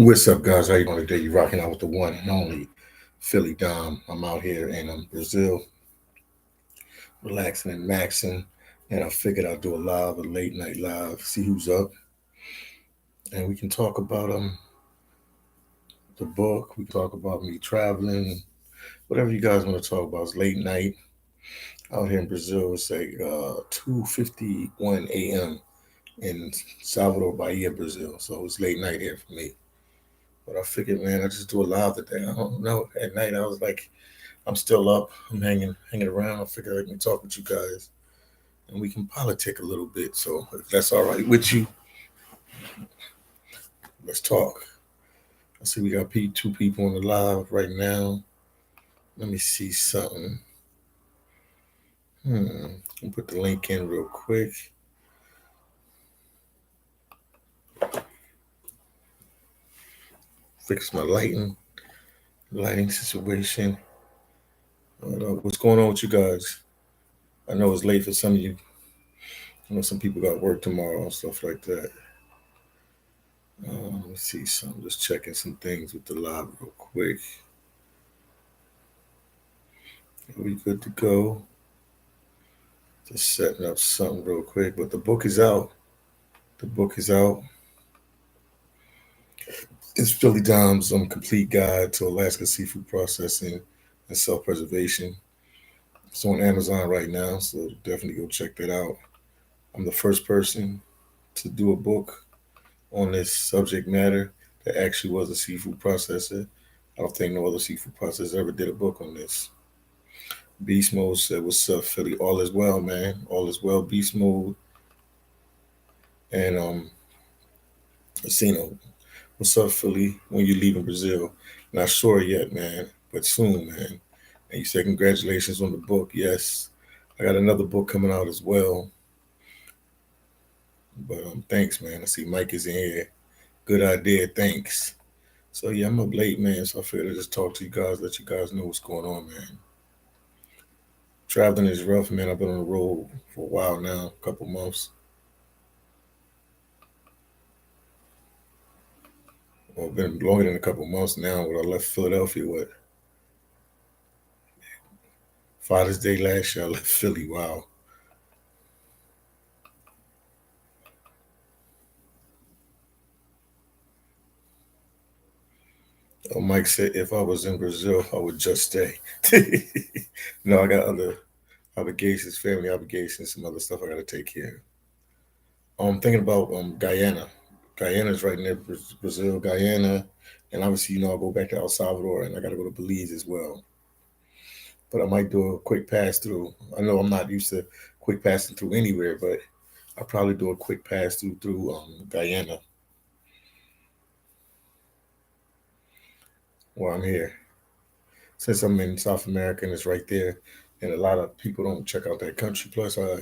What's up, guys? How you doing today? You rocking out with the one and only Philly Dom. I'm out here in Brazil, relaxing and maxing, and I figured I'll do a late night live, see who's up, and we can talk about the book. We can talk about me traveling, whatever you guys want to talk about. It's late night out here in Brazil. It's like 2:51 a.m. in Salvador, Bahia, Brazil. So it's late night here for me. But I figured, man, I just do a live today. I don't know. At night, I was like, I'm still up. I'm hanging around. I figured I can talk with you guys and we can politic a little bit. So if that's all right with you, let's talk. I see we got two people on the live right now. Let me see something. I'll put the link in real quick. Fix my lighting situation. What's going on with you guys? I know it's late for some of you. I know some people got work tomorrow and stuff like that. Let me see some. Just checking some things with the live real quick. Are we good to go? Just setting up something real quick. But the book is out. The book is out. It's Philly Dom's Complete Guide to Alaska Seafood Processing and Self-Preservation. It's on Amazon right now, so definitely go check that out. I'm the first person to do a book on this subject matter that actually was a seafood processor. I don't think no other seafood processor ever did a book on this. Beast Mode said, "What's up, Philly? All is well, man. All is well." Beast Mode and Casino. What's up, Philly? When you leaving Brazil? Not sure yet, man, but soon, man. And you said congratulations on the book. Yes, I got another book coming out as well. But thanks, man. I see Mike is in here. Good idea. Thanks. So yeah, I'm up late, man. So I figured I'd just talk to you guys, let you guys know what's going on, man. Traveling is rough, man. I've been on the road for a while now, a couple months. Well, been longer than a couple months now. When I left Philadelphia, what, Father's Day last year, I left Philly. Wow. Mike said if I was in Brazil, I would just stay. No, I got other obligations, family obligations, some other stuff I got to take care of. I'm thinking about Guyana. Guyana's right near Brazil, Guyana, and obviously, I'll go back to El Salvador, and I got to go to Belize as well. But I might do a quick pass through. I know I'm not used to quick passing through anywhere, but I'll probably do a quick pass through Guyana while I'm here. Since I'm in South America and it's right there, and a lot of people don't check out that country. Plus, I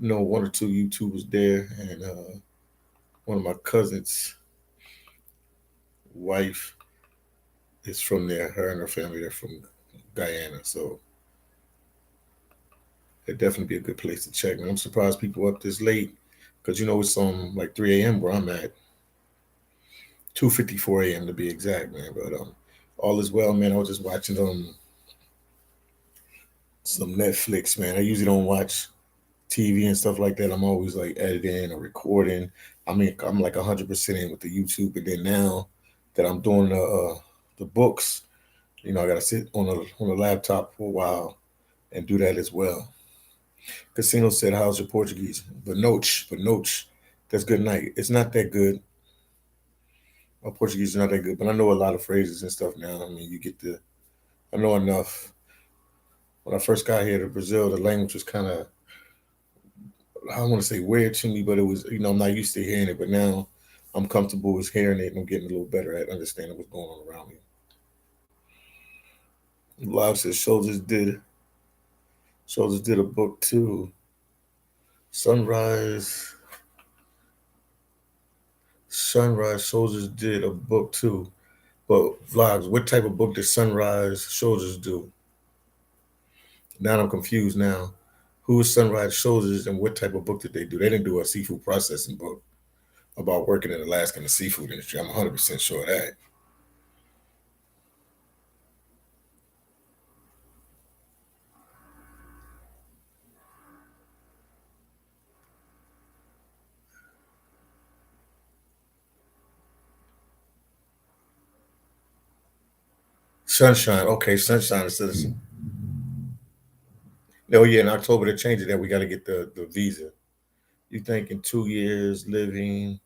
know one or two YouTubers there, and one of my cousins' wife is from there. Her and her family, they're from Guyana, so it'd definitely be a good place to check. Man, I'm surprised people up this late because it's like 3 a.m. where I'm at, 2:54 a.m. to be exact, man. But all is well, man. I was just watching some Netflix, man. I usually don't watch TV and stuff like that. I'm always like editing or recording. I mean, I'm like 100% in with the YouTube, and then now that I'm doing the books, I gotta sit on a laptop for a while and do that as well. Casino said, "How's your Portuguese?" But noche. That's good night. It's not that good. My Portuguese is not that good, but I know a lot of phrases and stuff now. I mean, I know enough. When I first got here to Brazil, the language was kind of, I don't want to say weird to me, but it was, I'm not used to hearing it. But now I'm comfortable with hearing it and I'm getting a little better at understanding what's going on around me. Live says Shoulders did a book too. Sunrise Soldiers did a book too. But vlogs, what type of book did Sunrise Soldiers do? Now I'm confused now. Who is Sunrise Soldiers and what type of book did they do? They didn't do a seafood processing book. about working in Alaska in the seafood industry. I'm 100% sure of that. Sunshine. Okay, sunshine is citizen. Oh yeah, in October they're changing that. We got to get the visa. You think in 2 years living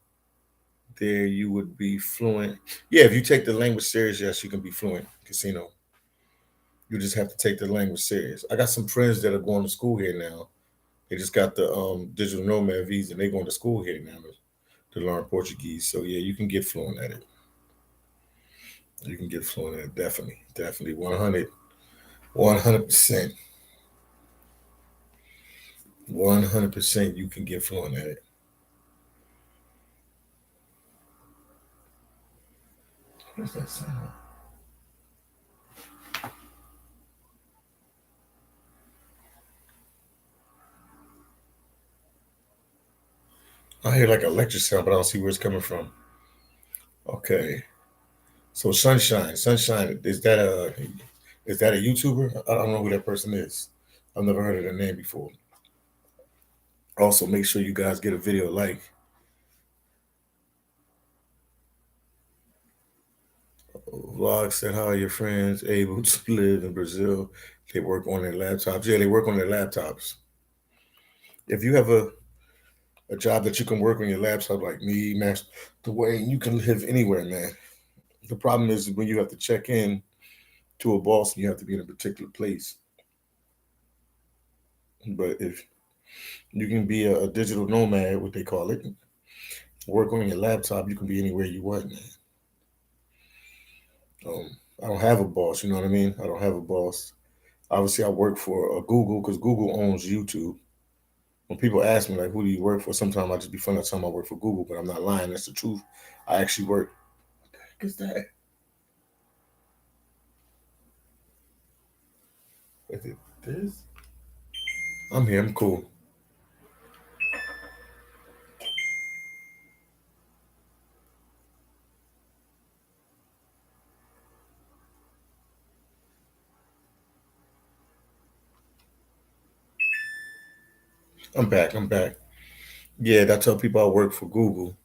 there you would be fluent? Yeah, if you take the language serious, yes, you can be fluent. Casino. You just have to take the language serious. I got some friends that are going to school here now. They just got the digital nomad visa and they're going to school here now to learn Portuguese. So yeah, you can get fluent at it. You can get fluent at it. Definitely. Definitely. 100%. 100% you can get fluent at it. What's that sound? I hear like a lecture sound, but I don't see where it's coming from. Okay. So Sunshine, is that a YouTuber? I don't know who that person is. I've never heard of their name before. Also, make sure you guys get a video like. Vlog said, "How are your friends able to live in Brazil? They work on their laptops. Yeah, they work on their laptops. If you have a job that you can work on your laptop, like me, Master Dwayne, you can live anywhere, man. The problem is when you have to check in to a boss, you have to be in a particular place. But if you can be a digital nomad, what they call it, work on your laptop, you can be anywhere you want, man. I don't have a boss, you know what I mean? I don't have a boss. Obviously, I work for Google because Google owns YouTube. When people ask me like, "Who do you work for?" Sometimes I just be funny. I tell them I work for Google, but I'm not lying. That's the truth. I actually work. What the heck is that? Is it this? I'm here. I'm cool. I'm back. I'm back. Yeah, I tell people I work for Google.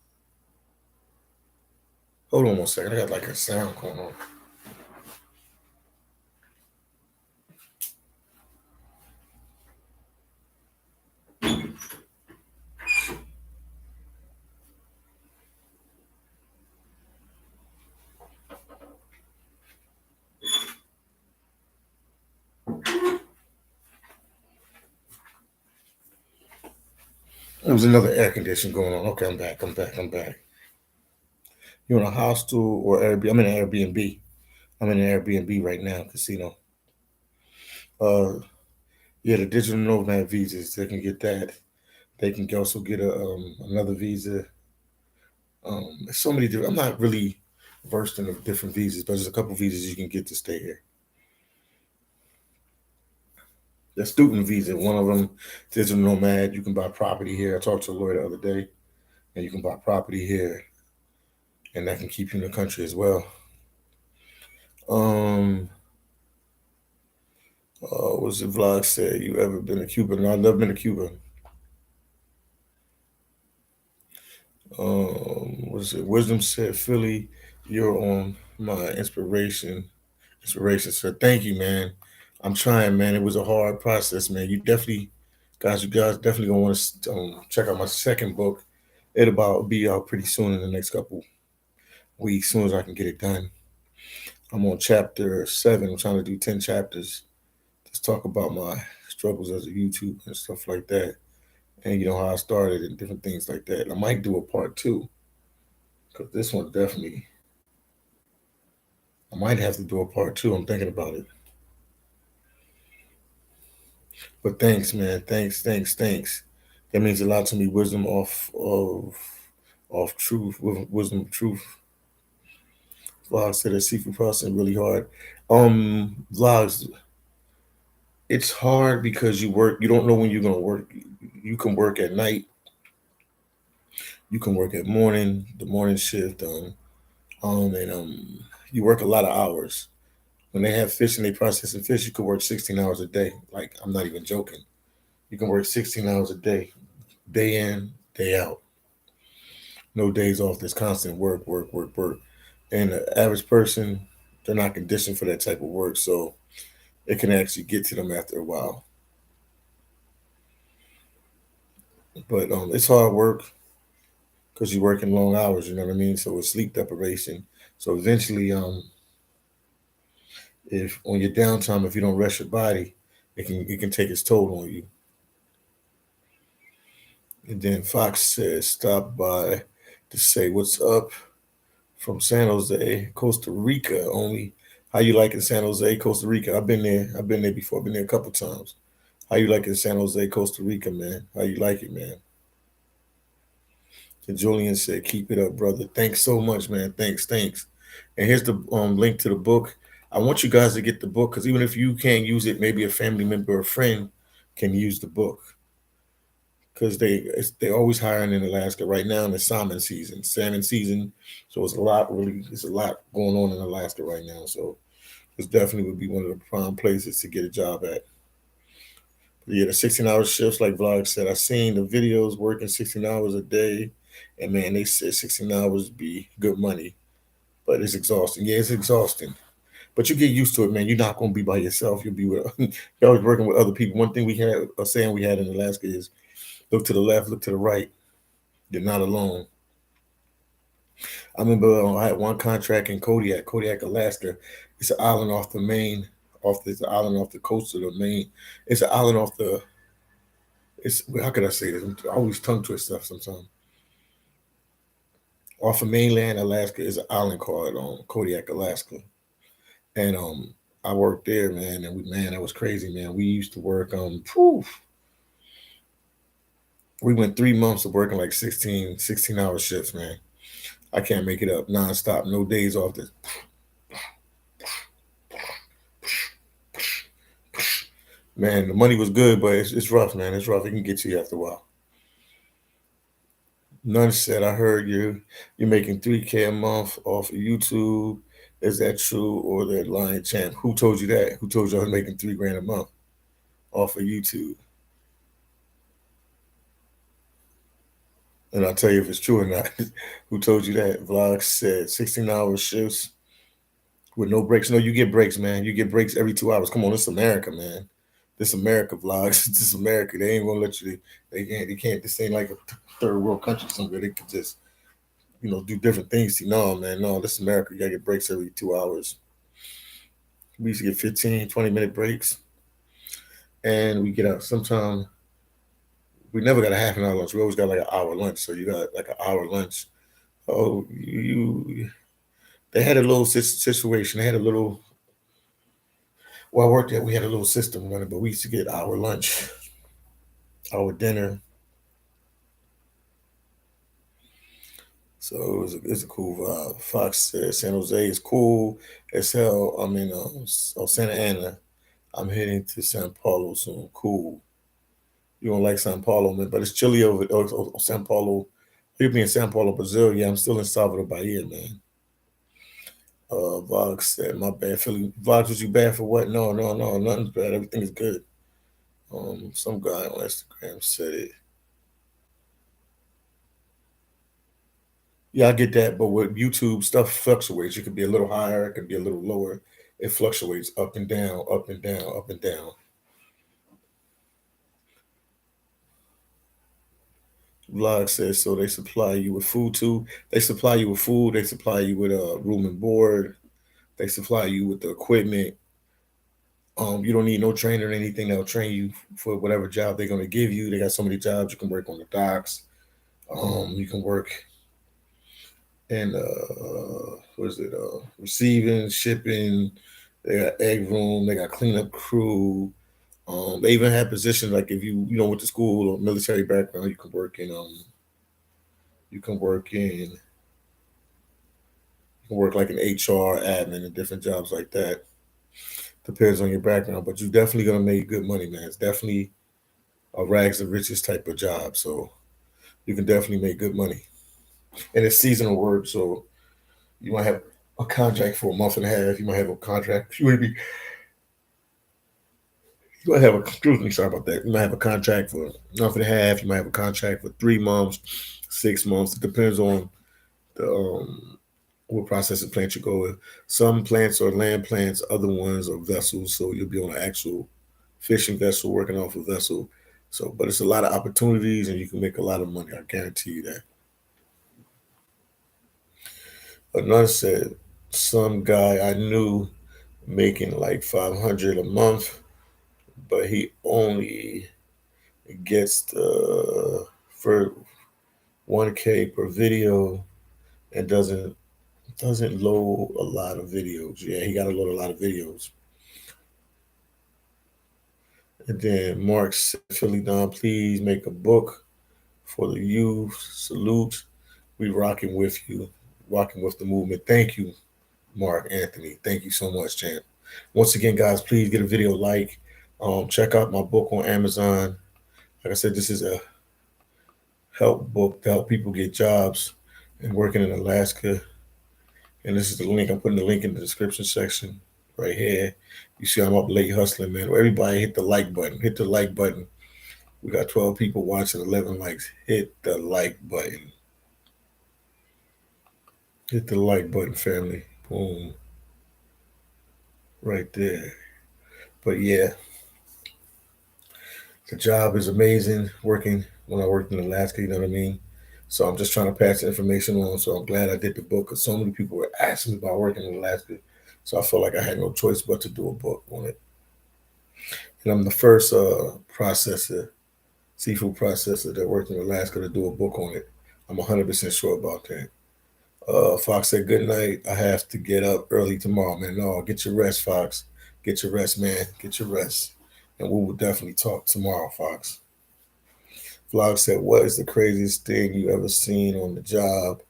Hold on one second. I got like a sound going on. There was another air condition going on. Okay, I'm back. I'm back. I'm back. You in a hostel or Airbnb? I'm in an Airbnb. I'm in an Airbnb right now, casino. Uh, yeah, the digital nomad visas. They can get that. They can also get another visa. There's so many different. I'm not really versed in the different visas, but there's a couple visas you can get to stay here. The student visa, one of them, digital nomad. You can buy property here. I talked to a lawyer the other day, and you can buy property here, and that can keep you in the country as well. Um, what's the vlog said? You ever been to Cuba? No, I've never been to Cuba. What's it? Wisdom said, Philly, you're on my inspiration. Inspiration. So thank you, man. I'm trying, man. It was a hard process, man. You guys definitely gonna want to check out my second book. It'll about be out pretty soon in the next couple weeks, soon as I can get it done. I'm on chapter 7. I'm trying to do 10 chapters. Just talk about my struggles as a YouTuber and stuff like that, and how I started and different things like that. I might do a part 2 because this one definitely. I might have to do a part 2. I'm thinking about it. But thanks, man. Thanks. That means a lot to me. Wisdom off truth, wisdom of truth. Vlogs said that seafood processing really hard. Vlogs, it's hard because you don't know when you're gonna work. You can work at night. You can work at the morning shift, and you work a lot of hours. When they have fish and they processing fish, you could work 16 hours a day. Like, I'm not even joking. You can work 16 hours a day in, day out. No days off. There's constant work, work, work, work. And the average person, they're not conditioned for that type of work, so it can actually get to them after a while. But it's hard work because you're working long hours. You know what I mean? So it's sleep deprivation. So eventually, if on your downtime, if you don't rest your body, it can take its toll on you. And then Fox says, "Stop by to say what's up from San Jose, Costa Rica. Only how you like in San Jose, Costa Rica? I've been there. I've been there before. I've been there a couple times. How you like in San Jose, Costa Rica, man? How you like it, man?" And Julian said, "Keep it up, brother. Thanks so much, man. Thanks, thanks." And here's the link to the book. I want you guys to get the book because even if you can't use it, maybe a family member or friend can use the book because they're always hiring in Alaska right now in the salmon season. So it's a lot going on in Alaska right now. So this definitely would be one of the prime places to get a job at. But yeah, the 16-hour shifts, like Vlog said, I seen the videos working 16 hours a day, and man, they said 16 hours be good money, but it's exhausting. Yeah, it's exhausting. But you get used to it, man. You're not gonna be by yourself. You'll be with you're always working with other people. One thing we had a saying we had in Alaska is look to the left, look to the right. You're not alone. I remember I had one contract in Kodiak, Alaska. It's an island off the main, it's an island off the coast of the main. It's an island off the. It's how could I say this? I always tongue twist stuff sometimes. Off of mainland Alaska is an island called Kodiak, Alaska, and I worked there, man, and man, that was crazy, man. We used to work we went 3 months of working like 16-hour shifts, man. I can't make it up nonstop, no days off. This man, the money was good, but it's rough, man. It's rough. It can get to you after a while. None said, "I heard you're making 3K a month off of YouTube. Is that true or that lying champ? Who told you that? Who told you I was making 3 grand a month off of YouTube?" And I'll tell you if it's true or not. Who told you that? Vlog said 16-hour shifts with no breaks. No, you get breaks, man. You get breaks every 2 hours. Come on, this America, man. This America, Vlogs. This America. They ain't gonna let you. They can't. They can't. This ain't like a third world country somewhere. They could just do different things. No, man. No, this America. You gotta get breaks every 2 hours. We used to get 15, 20-minute breaks, and we get out. Sometimes we never got a half an hour lunch. We always got like an hour lunch. So you got like an hour lunch. Oh, they had a little situation. They had a little. Well, I worked there. We had a little system running, but we used to get our lunch, our dinner. So it's a cool vibe. Fox said San Jose is cool as hell. I'm in Santa Ana. I'm heading to San Paulo soon. Cool. You don't like San Paulo, man, but it's chilly over San Paulo. You'll be in San Paulo, Brazil. Yeah, I'm still in Salvador, Bahia, man. Vox said, "My bad, Philly. Vox, was you bad for what? No, no, no, nothing's bad. Everything is good." Some guy on Instagram said it. Yeah, I get that, but with YouTube, stuff fluctuates. It could be a little higher, it could be a little lower. It fluctuates up and down, up and down, up and down. Vlog says so. They supply you with food too. They supply you with food. They supply you with a room and board. They supply you with the equipment. You don't need no trainer or anything. They'll train you for whatever job they're gonna give you. They got so many jobs. You can work on the docks. You can work in what is it? Receiving, shipping. They got egg room. They got cleanup crew. They even have positions like if you went to school or military background, you can work in you can work like an HR, admin, and different jobs like that. Depends on your background, but you're definitely gonna make good money, man. It's definitely a rags to riches type of job. So You can definitely make good money. And it's seasonal work, so you might have a contract for a month and a half. You might have a contract. You might have a, excuse me, sorry about that. You might have a contract for a month and a half. You might have a contract for 3 months, 6 months. It depends on the what processing plant you go with. Some plants are land plants, other ones are vessels. So you'll be on an actual fishing vessel, working off a vessel. So, but it's a lot of opportunities, and you can make a lot of money. I guarantee you that. Another said some guy I knew making like 500 a month, but he only gets the for 1K per video and doesn't load a lot of videos. Yeah, he got to load a lot of videos. And then Mark said, Philly Don, please make a book for the youth. Salute. We rocking with you, rocking with the movement. Thank you, Mark Anthony. Thank you so much, champ. Once again, guys, please get a video like. Check out my book on Amazon. Like I said, this is a help book to help people get jobs and working in Alaska. And this is the link. I'm putting the link in the description section right here. You see, I'm up late hustling, man. Everybody hit the like button. Hit the like button. We got 12 people watching, 11 likes. Hit the like button. Hit the like button, family. Boom. Right there. But yeah, the job is amazing working when I worked in Alaska, you know what I mean? So I'm just trying to pass the information on. So I'm glad I did the book because so many people were asking me about working in Alaska. So I felt like I had no choice but to do a book on it. And I'm the first processor, seafood processor that worked in Alaska to do a book on it. I'm 100% sure about that. Fox said, good night. I have to get up early tomorrow, man. No, get your rest, Fox. Get your rest, man. Get your rest. And we will definitely talk tomorrow, Fox. Vlog said, what is the craziest thing you ever seen on the job?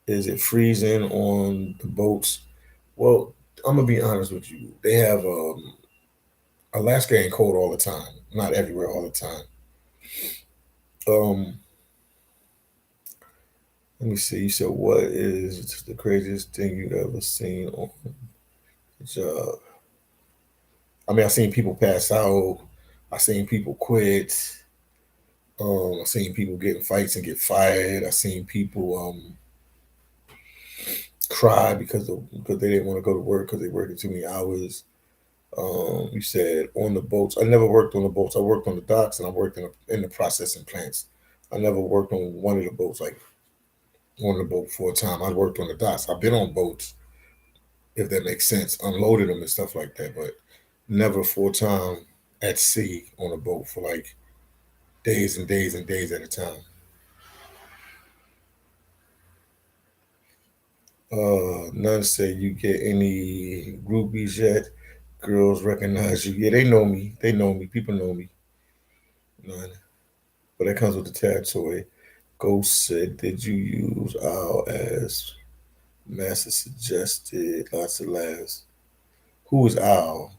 Is it freezing on the boats? Well, I'm gonna be honest with you. They have Alaska ain't cold all the time. Not everywhere all the time. Um, Let me see. You said, what is the craziest thing you ever seen on the job? I mean, I seen people pass out. I seen people quit. I seen people get in fights and get fired. I seen people cry because they didn't want to go to work because they working too many hours. You said on the boats. I never worked on the boats. I worked on the docks and I worked in the processing plants. I never worked on one of the boats, like on the boat for a time. I worked on the docks. I've been on boats, if that makes sense, unloaded them and stuff like that, but never full time at sea on a boat for like days and days and days at a time. None say you get any groupies yet. Girls recognize you. Yeah, they know me. They know me. People know me. None. But that comes with the territory. Ghost said, did you use owl as Master suggested? Lots of laughs. Who is owl?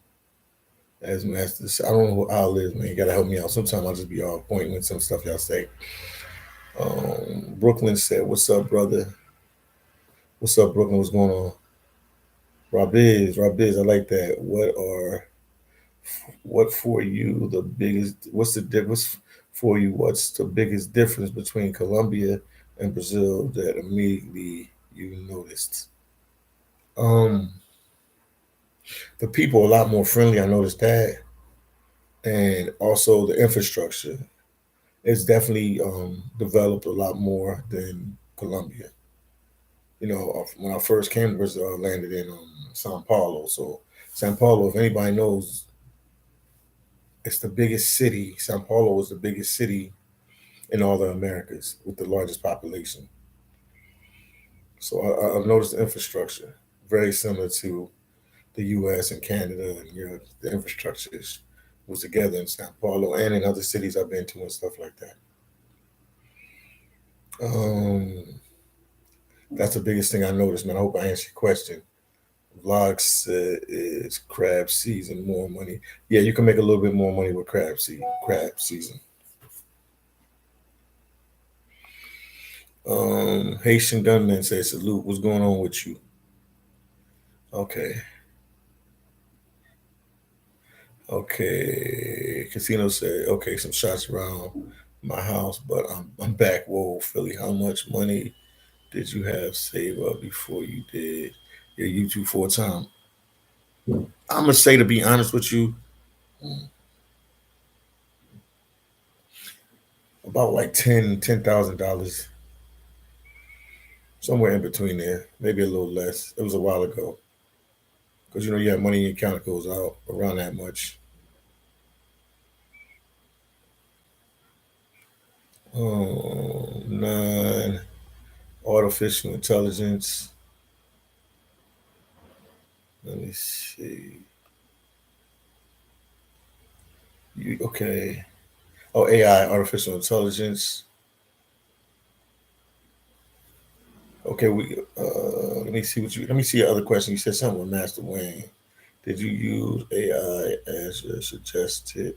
As Master, I don't know who owl is, man. You gotta help me out. Sometimes I'll just be off point with some stuff y'all say. Brooklyn said, what's up, brother? What's up, Brooklyn? What's going on? Rob Biz, I like that. What for you the biggest? What's the difference for you? What's the biggest difference between Colombia and Brazil that immediately you noticed? Um, the people are a lot more friendly. I noticed that, and also the infrastructure. It's definitely developed a lot more than Colombia. You know, when I first came to Brazil, I landed in Sao Paulo. So Sao Paulo, if anybody knows, it's the biggest city. Sao Paulo is the biggest city in all the Americas with the largest population. So I've noticed the infrastructure very similar to the U.S. and Canada, and the infrastructure was together in Sao Paulo and in other cities I've been to and stuff like that. Um, that's the biggest thing I noticed, man. I hope I answered your question. Vlogs is crab season, more money. Yeah, you can make a little bit more money with crab season. Haitian gunman says salute. What's going on with you? Okay. Okay. Casino said, okay, some shots around my house, but I'm back. Whoa, Philly, how much money did you have saved up before you did your YouTube full time? I'm gonna say, to be honest with you, about like $10,000, somewhere in between there, maybe a little less. It was a while ago because you have money in your account that goes out around that much. Nine, artificial intelligence. Let me see. Okay? Oh, AI, artificial intelligence. Okay, we let me see what you. Let me see your other question. You said something with Master Wayne. Did you use AI as your suggested?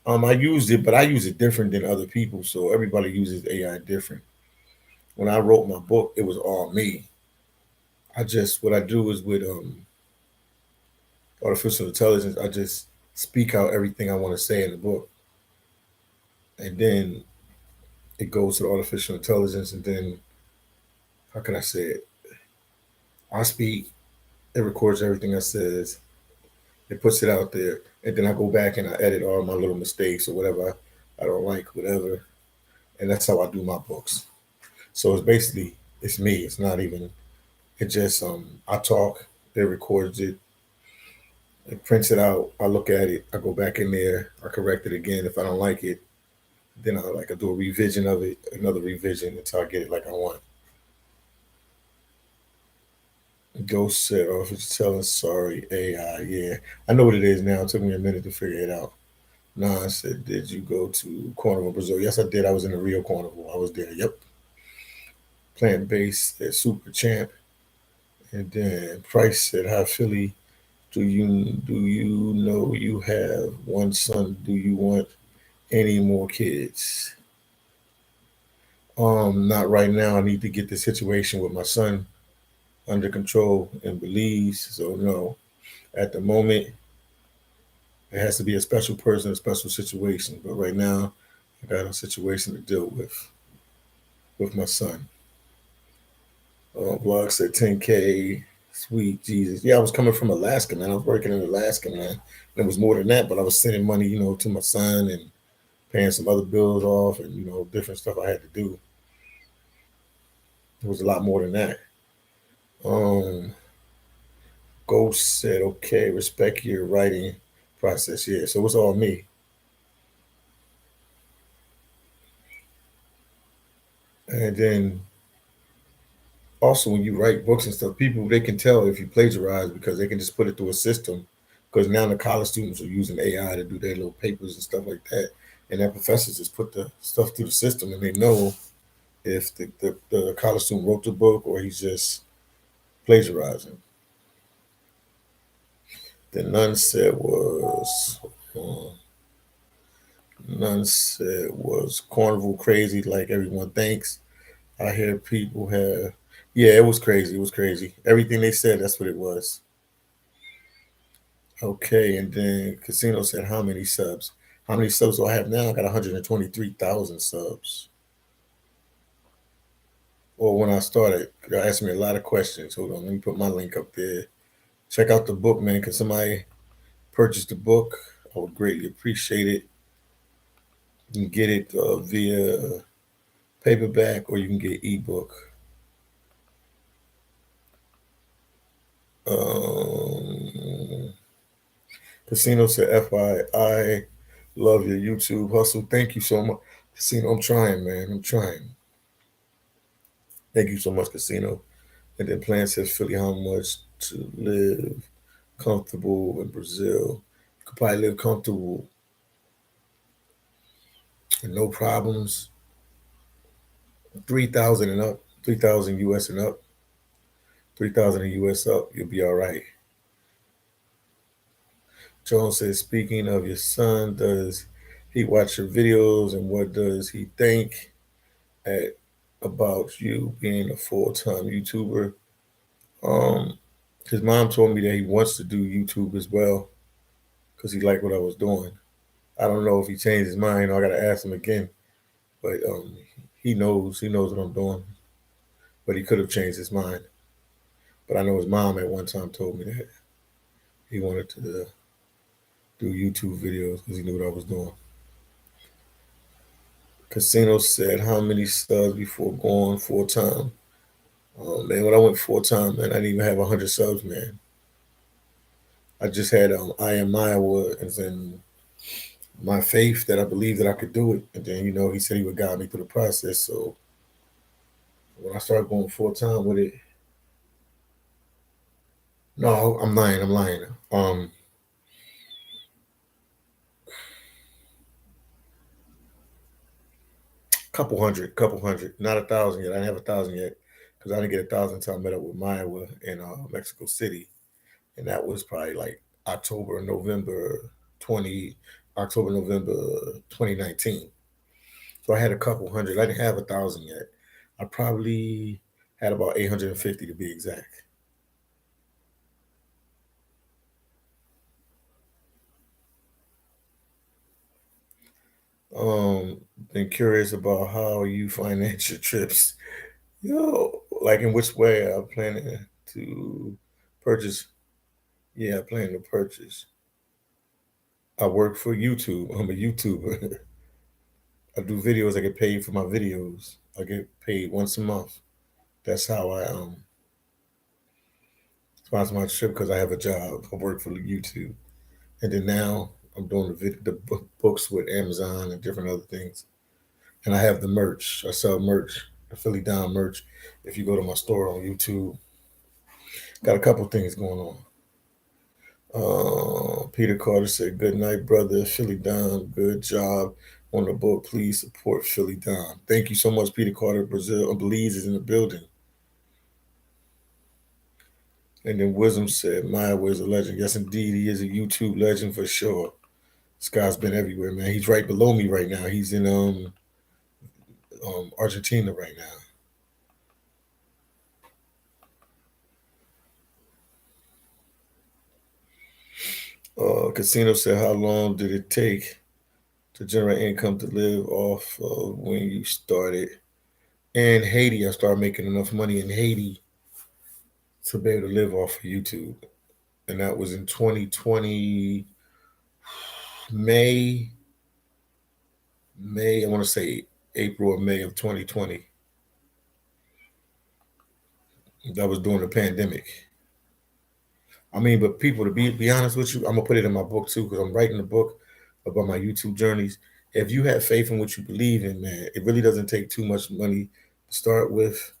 I used it, but I use it different than other people. So everybody uses AI different. When I wrote my book, it was all me. I just what I do is with artificial intelligence, I just speak out everything I want to say in the book, and then it goes to the artificial intelligence, and then how can I say it? I speak, it records everything I says, it puts it out there, and then I go back and I edit all my little mistakes or whatever I don't like, whatever, and that's how I do my books. So it's basically it's me. It's not even. It just I talk, it records it, it prints it out. I look at it, I go back in there, I correct it again if I don't like it. Then I do a revision of it, another revision until I get it like I want. Ghost said, "Oh, if it's telling sorry AI, yeah, I know what it is now. It took me a minute to figure it out." Nah, I said, "Did you go to Carnival Brazil?" Yes, I did. I was in the Rio Carnival. I was there. Yep, plant based at Super Champ. And then Price said, "Hi Philly, do you know you have one son? Do you want any more kids?" Not right now. I need to get the situation with my son under control in Belize. So no, at the moment, it has to be a special person, a special situation. But right now, I got a situation to deal with my son. Vlog said 10K. Sweet Jesus. Yeah, I was coming from Alaska, man. I was working in Alaska, man. And it was more than that, but I was sending money, to my son and paying some other bills off and, different stuff I had to do. It was a lot more than that. Um, Ghost said, okay, respect your writing process. Yeah, so it's all me. And then also when you write books and stuff, people they can tell if you plagiarize because they can just put it through a system. Because now the college students are using AI to do their little papers and stuff like that, and their professors just put the stuff through the system, and they know if the college student wrote the book or he's just plagiarizing. The nun said was none said was carnival crazy like everyone thinks. I hear people have yeah, it was crazy. It was crazy. Everything they said, that's what it was. Okay, and then Casino said, "How many subs? How many subs do I have now? I got 123,000 subs." Or when I started, you asked me a lot of questions. Hold on, let me put my link up there. Check out the book, man. Can somebody purchase the book? I would greatly appreciate it. You can get it via paperback or you can get ebook. Um, Casino said, "FYI, love your YouTube hustle. Thank you so much, Casino. I'm trying, man. I'm trying. Thank you so much, Casino." And then Plan says, "Philly, how much to live comfortable in Brazil? You could probably live comfortable and no problems. 3,000 and up, 3,000 US and up, 3,000 US up. You'll be all right." Jones says, "Speaking of your son, does he watch your videos and what does he think? at about you being a full time YouTuber. Um, his mom told me that he wants to do YouTube as well because he liked what I was doing. I don't know if he changed his mind. I got to ask him again, but he knows what I'm doing. But he could have changed his mind. But I know his mom at one time told me that he wanted to do YouTube videos because he knew what I was doing. Casino said, "How many subs before going full time?" Man, when I went full time, man, I didn't even have 100 subs, man. I just had I am Iowa and then my faith that I believed that I could do it. And then, he said he would guide me through the process. So when I started going full time with it, no, I'm lying. I'm lying. Couple hundred, not 1,000 yet. I didn't have 1,000 yet because I didn't get 1,000 until I met up with Maya in Mexico City, and that was probably like October, November 20, October, November 2019. So I had a couple hundred. I didn't have 1,000 yet. I probably had about 850 to be exact. Um, been curious about how you finance your trips. Like in which way I'm planning to purchase. Yeah, I plan to purchase. I work for YouTube. I'm a YouTuber. I do videos. I get paid for my videos. I get paid once a month. That's how I sponsor my trip because I have a job. I work for YouTube, and then now I'm doing the books with Amazon and different other things. And I have the merch. I sell merch, the phillydom merch. If you go to my store on YouTube, got a couple things going on. Peter Carter said, "Good night, brother. Philly Dom, good job on the book. Please support Philly Dom." Thank you so much, Peter Carter. Belize is in the building. And then Wisdom said, "Maya was a legend." Yes, indeed, he is a YouTube legend for sure. This guy's been everywhere, man. He's right below me right now. He's in Argentina right now. Casino said, "How long did it take to generate income to live off of when you started?" In Haiti, I started making enough money in Haiti to be able to live off of YouTube. And that was in 2020, May, I want to say April or May of 2020. That was during the pandemic. I mean, but people, to be honest with you, I'm gonna put it in my book too because I'm writing a book about my YouTube journeys. If you have faith in what you believe in, man, it really doesn't take too much money to start with.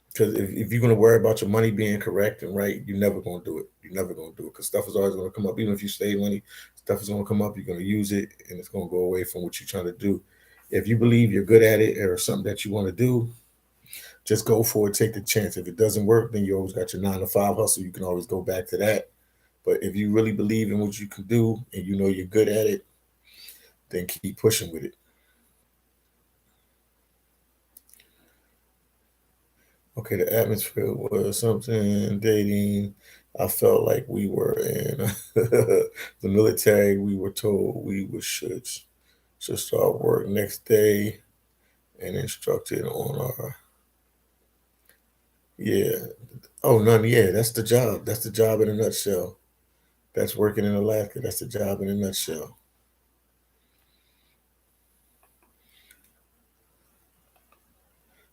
Because if you're gonna worry about your money being correct and right, you're never gonna do it. You're never gonna do it because stuff is always gonna come up. Even if you save money, stuff is gonna come up. You're gonna use it, and it's gonna go away from what you're trying to do. If you believe you're good at it or something that you want to do, just go for it. Take the chance. If it doesn't work, then you always got your 9 to 5 hustle. You can always go back to that. But if you really believe in what you can do and you know you're good at it, then keep pushing with it. Okay, the atmosphere was something dating. I felt like we were in the military. We were told we should start work next day and instructed on our yeah. Oh, none. Yeah, that's the job. That's the job in a nutshell. That's working in Alaska. That's the job in a nutshell.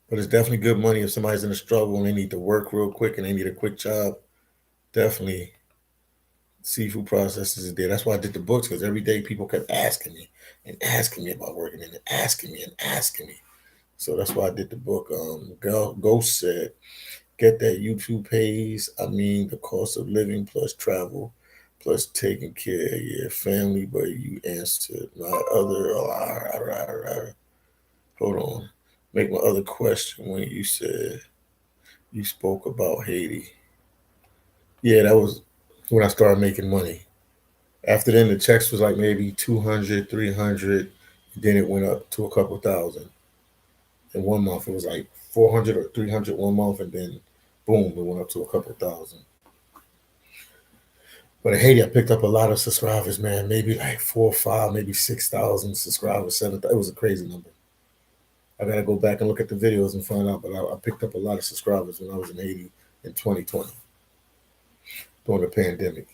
But it's definitely good money if somebody's in a struggle and they need to work real quick and they need a quick job. Definitely seafood processors is there. That's why I did the books because every day people kept asking me and asking me about working and asking me and asking me. So that's why I did the book. Ghost said, "Get that YouTube pays. I mean, the cost of living plus travel plus taking care of your family." But you answered my other. Hold on. Make my other question when you said you spoke about Haiti. Yeah, that was when I started making money. After then, the checks was like maybe 200, 300. Then it went up to a couple thousand. In 1 month, it was like 400 or 300 1 month, and then boom, it went up to a couple thousand. But in Haiti, I picked up a lot of subscribers, man. Maybe like 4 or 5, maybe 6,000 subscribers. 7,000. It was a crazy number. I gotta go back and look at the videos and find out. But I picked up a lot of subscribers when I was in Haiti in 2020 during the pandemic.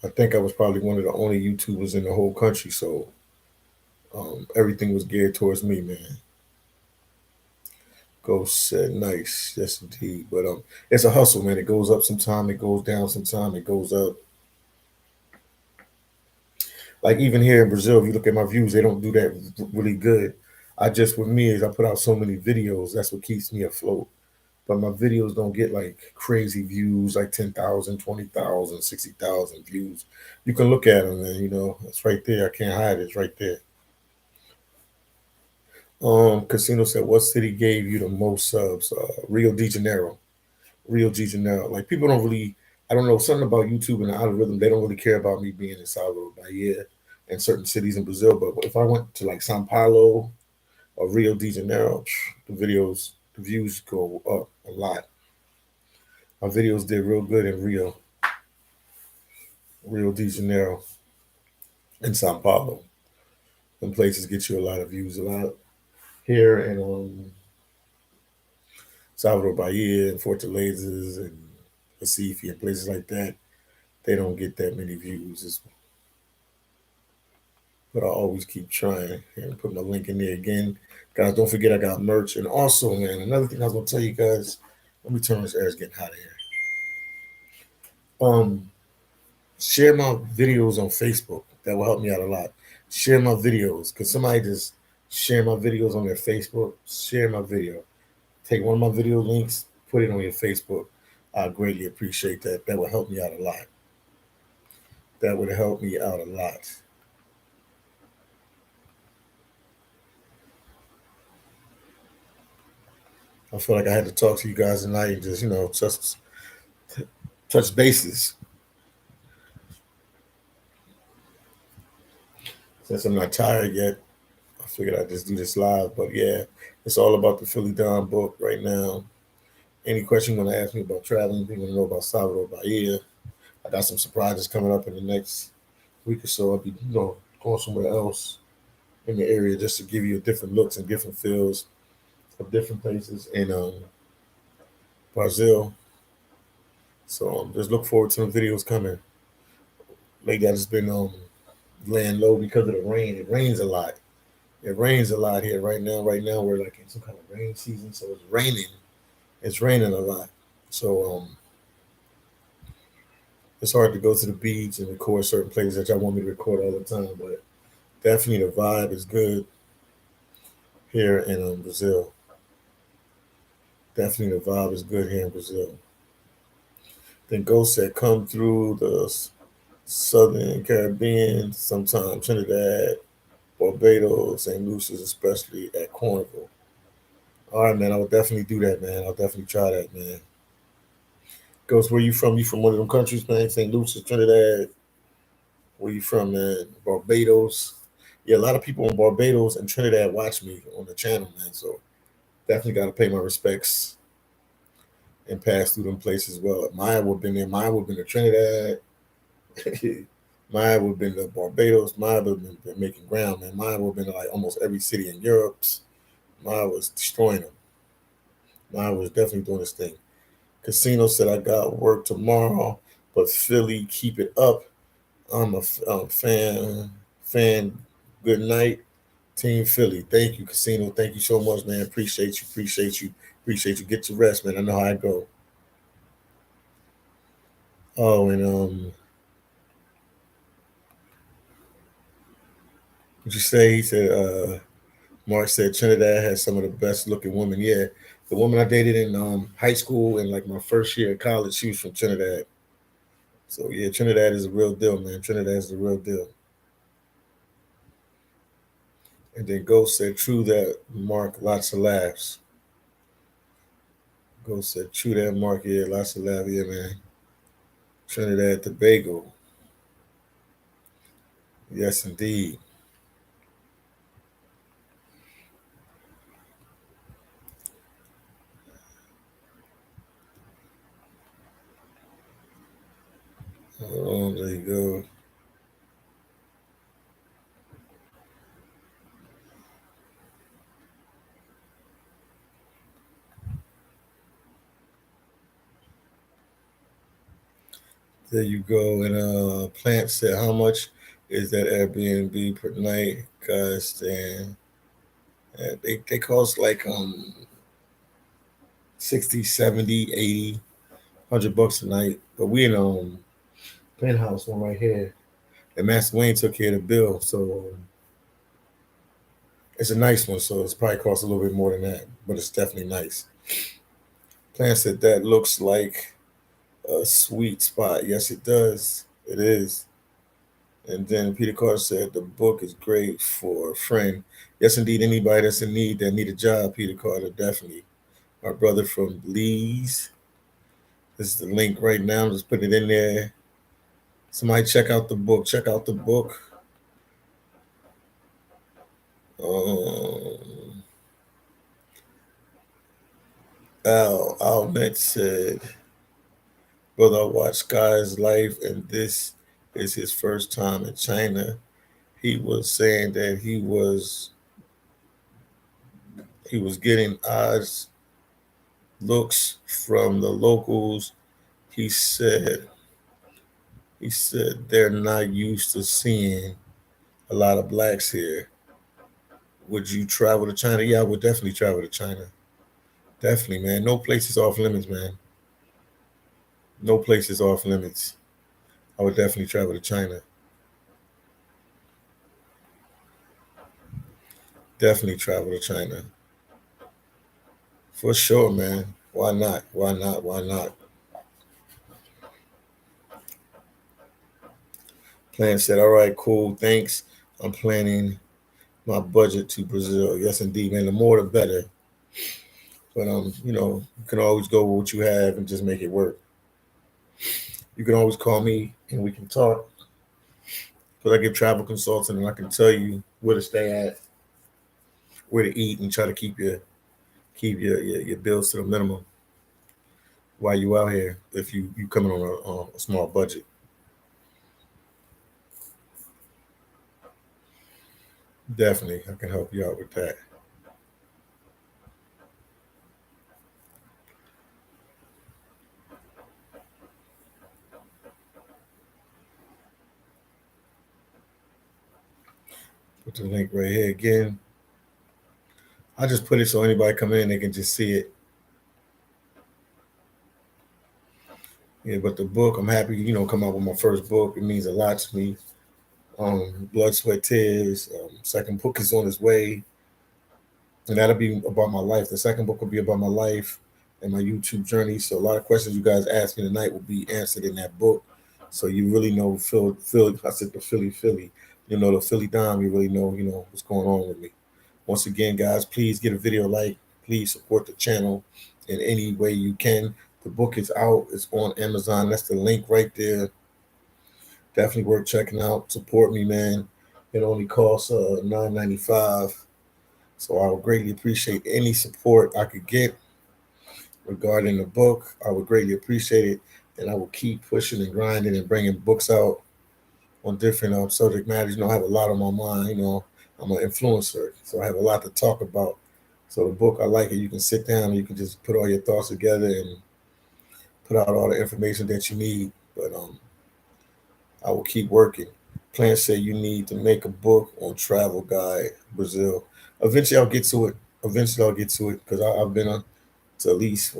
I think I was probably one of the only YouTubers in the whole country, so everything was geared towards me, man. Ghost said, "Nice, yes indeed." But it's a hustle, man. It goes up sometime, it goes down sometime, it goes up. Like even here in Brazil, if you look at my views, they don't do that really good. I just with me is I put out so many videos. That's what keeps me afloat. But my videos don't get like crazy views, like 10,000, 20,000, 60,000 views. You can look at them, and it's right there. I can't hide it. It's right there. Casino said, "What city gave you the most subs?" Rio de Janeiro. Rio de Janeiro. Like people don't really, I don't know, something about YouTube and the algorithm. They don't really care about me being in Salvador, Bahia, and certain cities in Brazil. But if I went to like Sao Paulo or Rio de Janeiro, the views go up a lot. My videos did real good in Rio de Janeiro, and Sao Paulo. Them places get you a lot of views. A lot here in Salvador, Bahia, and Fortalezas, and Recife, and places like that. They don't get that many views. But I always keep trying and put my link in there again. Guys, don't forget I got merch. And also, man, another thing I was gonna tell you guys, let me turn this air, it's getting hot in here. Um, share my videos on Facebook. That will help me out a lot. Share my videos. Cause somebody just share my videos on their Facebook. Share my video. Take one of my video links, put it on your Facebook. I greatly appreciate that. That would help me out a lot. That would help me out a lot. I feel like I had to talk to you guys tonight and just, just touch bases. Since I'm not tired yet, I figured I'd just do this live. But yeah, it's all about the phillydom book right now. Any question you want to ask me about traveling, anything you want to know about Salvador Bahia, I got some surprises coming up in the next week or so. I'll be, going somewhere else in the area just to give you different looks and different feels of different places in Brazil. So just look forward to some videos coming. Lately, I just been laying low because of the rain. It rains a lot. It rains a lot here right now. Right now, we're like in some kind of rain season, so it's raining. It's raining a lot. So it's hard to go to the beach and record certain places that y'all want me to record all the time. But definitely the vibe is good here in Brazil. Definitely the vibe is good here in Brazil. Then Ghost said, "Come through the Southern Caribbean, sometime Trinidad, Barbados, St. Lucia, especially at Carnival." All right, man. I will definitely do that, man. I'll definitely try that, man. Ghost, where you from? You from one of them countries, man? St. Lucia, Trinidad. Where you from, man? Barbados. Yeah, a lot of people in Barbados and Trinidad watch me on the channel, man. So definitely got to pay my respects and pass through them places as well. Maya would have been there. Maya would have been to Trinidad. Maya would have been to Barbados. Maya would have been making ground, man. Maya would have been to like almost every city in Europe. Maya was destroying them. Maya was definitely doing this thing. Casino said, "I got work tomorrow, but Philly, keep it up. I'm a fan. Fan. Good night, Team Philly." Thank you, Casino. Thank you so much, man. Appreciate you. Appreciate you. Appreciate you. Get to rest, man. I know how I go. Oh, and what you say? He said, Mark said Trinidad has some of the best looking women. Yeah, the woman I dated in high school and like my first year of college, she was from Trinidad. So yeah, Trinidad is a real deal, man. Trinidad is the real deal. And then Ghost said, "True that, Mark. Lots of laughs." Ghost said, "True that, Mark. Yeah, lots of laughs. Yeah, man. Trinidad Tobago. Yes, indeed." There you go. And Plant said, how much is that Airbnb per night? Guys, and they cost like 60, 70, 80, $100 a night. But we in penthouse one right here. And Master Wayne took care of the bill, so it's a nice one. So it's probably cost a little bit more than that, but it's definitely nice. Plant said that looks like a sweet spot. Yes, it does. It is. And then Peter Carter said the book is great for a friend. Yes, indeed. Anybody that's in need that need a job, Peter Carter, definitely. My brother from Lee's. This is the link right now. I'm just putting it in there. Somebody check out the book. Check out the book. Um, Almet said, brother, I watched Guy's life, and this is his first time in China. He was saying that he was getting odds looks from the locals. He said he said they're not used to seeing a lot of blacks here. Would you travel to China? Yeah, I would definitely travel to China. Definitely, man. No place is off limits, man. No place is off limits. I would definitely travel to China. Definitely travel to China. For sure, man. Why not? Why not? Why not? Plan said, all right, cool. Thanks. I'm planning my budget to Brazil. Yes, indeed, man. The more the better. But you can always go with what you have and just make it work. You can always call me and we can talk. Because I give travel consulting and I can tell you where to stay at, where to eat, and try to keep your bills to the minimum while you out here. If you coming on a small budget, definitely I can help you out with that. Put the link right here again. I just put it so anybody come in they can just see it. Yeah, but the book, I'm happy, come out with my first book. It means a lot to me. Blood, Sweat, Tears. Second book is on its way, and that'll be about my life. The second book will be about my life and my YouTube journey. So a lot of questions you guys ask me tonight will be answered in that book. So you really know Philly. I said the Philly. You know the Philly Dom. You really know what's going on with me. Once again, guys, please get a video like. Please support the channel in any way you can. The book is out. It's on Amazon. That's the link right there. Definitely worth checking out. Support me, man. It only costs $9.95. So I would greatly appreciate any support I could get regarding the book. I would greatly appreciate it, and I will keep pushing and grinding and bringing books out on different subject matters. I have a lot on my mind. I'm an influencer, so I have a lot to talk about. So the book, I like it. You can sit down and you can just put all your thoughts together and put out all the information that you need. But I will keep working. Plan say you need to make a book on travel guide Brazil. Eventually, I'll get to it. Eventually, I'll get to it because I've been to at least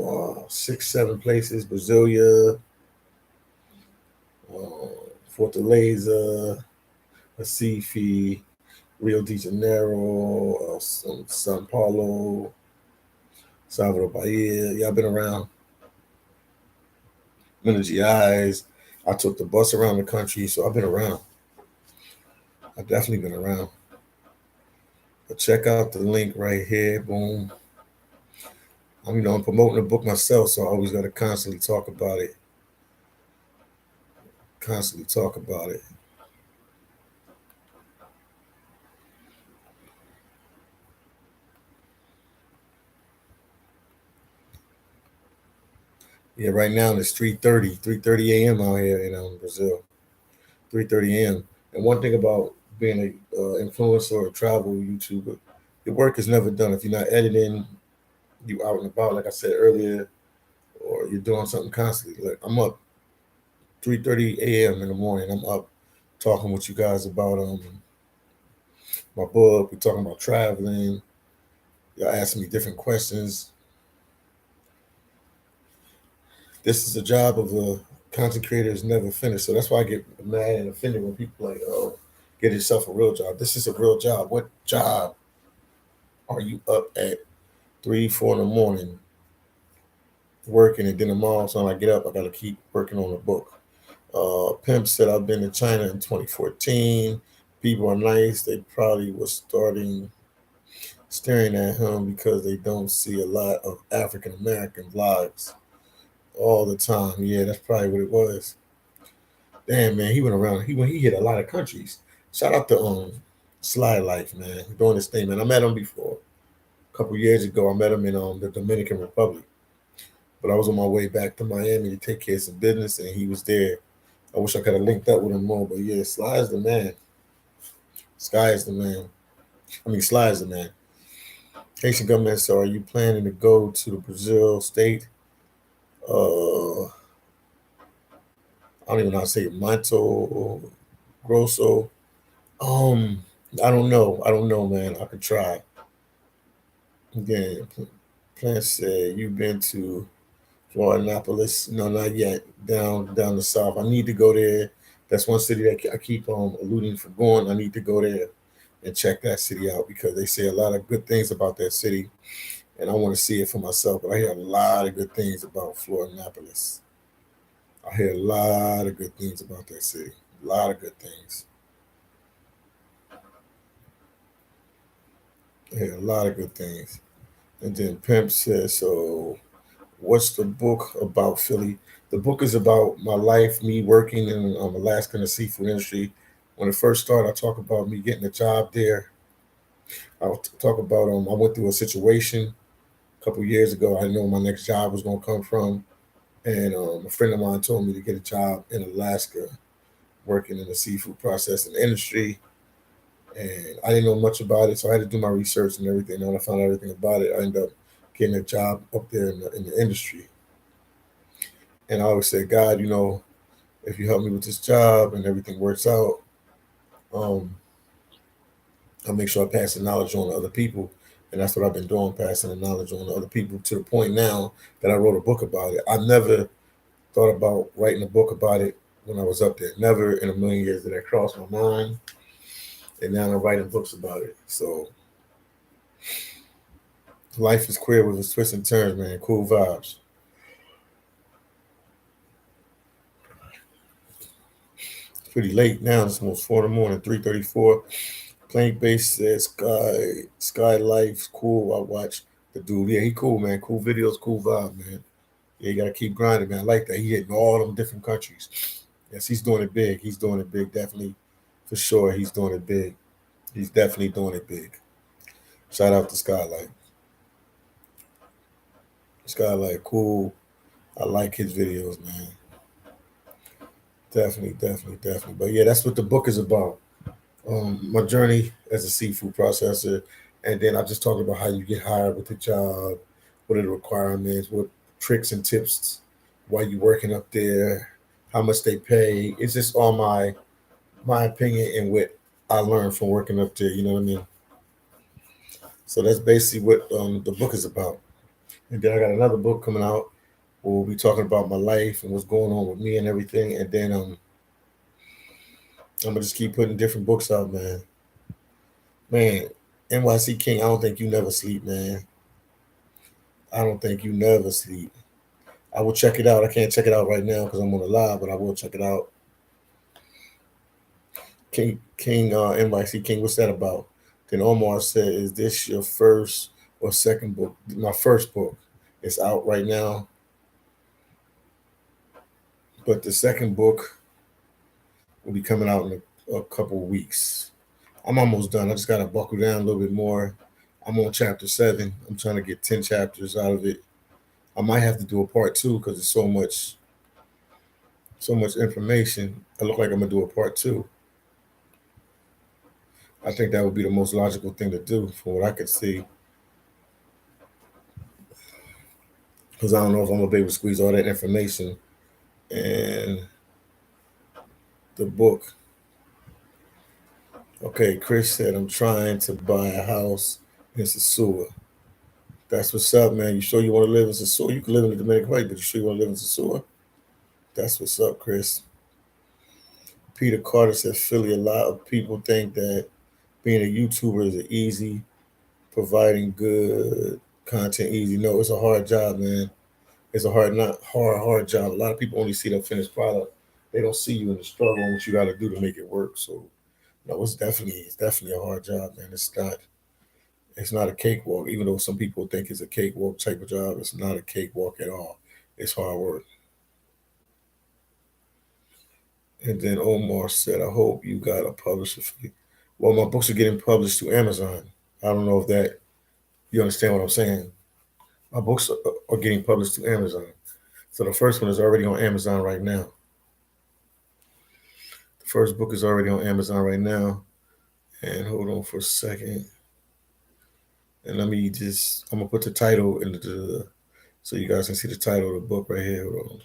6, 7 places: Brasilia, Fortaleza, Recife, Rio de Janeiro, São Paulo, Salvador, Bahia. Yeah, I've been around. Minas Gerais. I took the bus around the country, so I've been around. I've definitely been around. But check out the link right here. Boom. I'm promoting the book myself, so I always got to constantly talk about it. Constantly talk about it. Yeah, right now it's 3:30 a.m. out here in Brazil. 3:30 a.m. And one thing about being an influencer or a travel YouTuber, your work is never done. If you're not editing, you out and about, like I said earlier, or you're doing something constantly. Like I'm up 3:30 a.m. in the morning. I'm up talking with you guys about my book. We're talking about traveling. Y'all asking me different questions. This is the job of a content creator is never finished. So that's why I get mad and offended when people like, oh, get yourself a real job. This is a real job. What job are you up at 3, 4 in the morning working, and then tomorrow time I get up, I gotta keep working on the book. Pimp said I've been to China in 2014. People are nice. They probably was staring at him because they don't see a lot of African American vlogs all the time. Yeah, that's probably what it was. Damn man, he went around. He hit a lot of countries. Shout out to Sly Life, man, doing this thing, man. I met him before a couple years ago. I met him in the Dominican Republic, but I was on my way back to Miami to take care of some business, and he was there. I wish I could have linked up with him more, but yeah, Sly is the man. Sky is the man. I mean, Sly is the man. Haitian government. So, are you planning to go to the Brazil state? I don't even know how to say it. Monto Grosso. Um, I don't know. I don't know, man. I could try. Again, Plant said you've been to Florianopolis. No, not yet. Down the south. I need to go there. That's one city that I keep alluding for going. I need to go there and check that city out because they say a lot of good things about that city, and I want to see it for myself. But I hear a lot of good things about Florianopolis. I hear a lot of good things about that city. A lot of good things. I hear a lot of good things. And then Pimp says, so what's the book about, Philly? The book is about my life, me working in Alaska in the seafood industry. When it first started, I talk about me getting a job there. I'll talk about I went through a situation a couple years ago. I didn't know where my next job was going to come from. And a friend of mine told me to get a job in Alaska working in the seafood processing industry. And I didn't know much about it, so I had to do my research and everything. And when I found out everything about it, I ended up getting a job up there in the industry. And I always say, God, if you help me with this job and everything works out, um, I'll make sure I pass the knowledge on to other people. And that's what I've been doing, passing the knowledge on to other people to the point now that I wrote a book about it. I never thought about writing a book about it when I was up there. Never in a million years did that cross my mind. And now I'm writing books about it. So life is queer with its twists and turns, man. Cool vibes. It's pretty late now. It's almost 4 in the morning, 3:34. Plant Base says Sky Life's cool. I watch the dude. Yeah, he cool, man. Cool videos, cool vibe, man. Yeah, you gotta keep grinding, man. I like that. He hitting all them different countries. Yes, he's doing it big. He's doing it big, definitely. For sure, he's doing it big. He's definitely doing it big. Shout out to Skylight. Skylight, cool. I like his videos, man. Definitely, definitely, definitely. But yeah, that's what the book is about. My journey as a seafood processor, and then I just talked about how you get hired with the job, what are the requirements, what tricks and tips, why you working up there, how much they pay. It's just all my opinion and what I learned from working up there. You know what I mean? So that's basically what the book is about. And then I got another book coming out. Where we'll be talking about my life and what's going on with me and everything. And then I'm gonna just keep putting different books out, man. Man, NYC King, I don't think you never sleep, man. I don't think you never sleep. I will check it out. I can't check it out right now because I'm on the live, but I will check it out. King, NYC King, what's that about? Then Omar said, "Is this your first or second book?" My first book. It's out right now, but the second book will be coming out in a couple of weeks. I'm almost done. I just gotta buckle down a little bit more. I'm on chapter 7. I'm trying to get 10 chapters out of it. I might have to do a part 2 because it's so much information. I look like I'm gonna do a part 2. I think that would be the most logical thing to do from what I could see. Because I don't know if I'm gonna be able to squeeze all that information. And the book. Okay, Chris said I'm trying to buy a house in Sasua. That's what's up, man. You sure you want to live in Sasua? You can live in the Dominican Republic, but you sure you want to live in Sasua? That's what's up, Chris. Peter Carter said Philly. A lot of people think that being a YouTuber is easy, providing good content easy. No, it's a hard job, man. It's a hard, not hard job. A lot of people only see the finished product. They don't see you in the struggle and what you got to do to make it work. So, no, it's definitely a hard job, man. It's not a cakewalk. Even though some people think it's a cakewalk type of job, it's not a cakewalk at all. It's hard work. And then Omar said, "I hope you got a publisher fee." Well, my books are getting published through Amazon. I don't know if that you understand what I'm saying. My books are getting published through Amazon. So the first one is already on Amazon right now. The first book is already on Amazon right now. And hold on for a second. And I'm gonna put the title in the so you guys can see the title of the book right here. Hold on.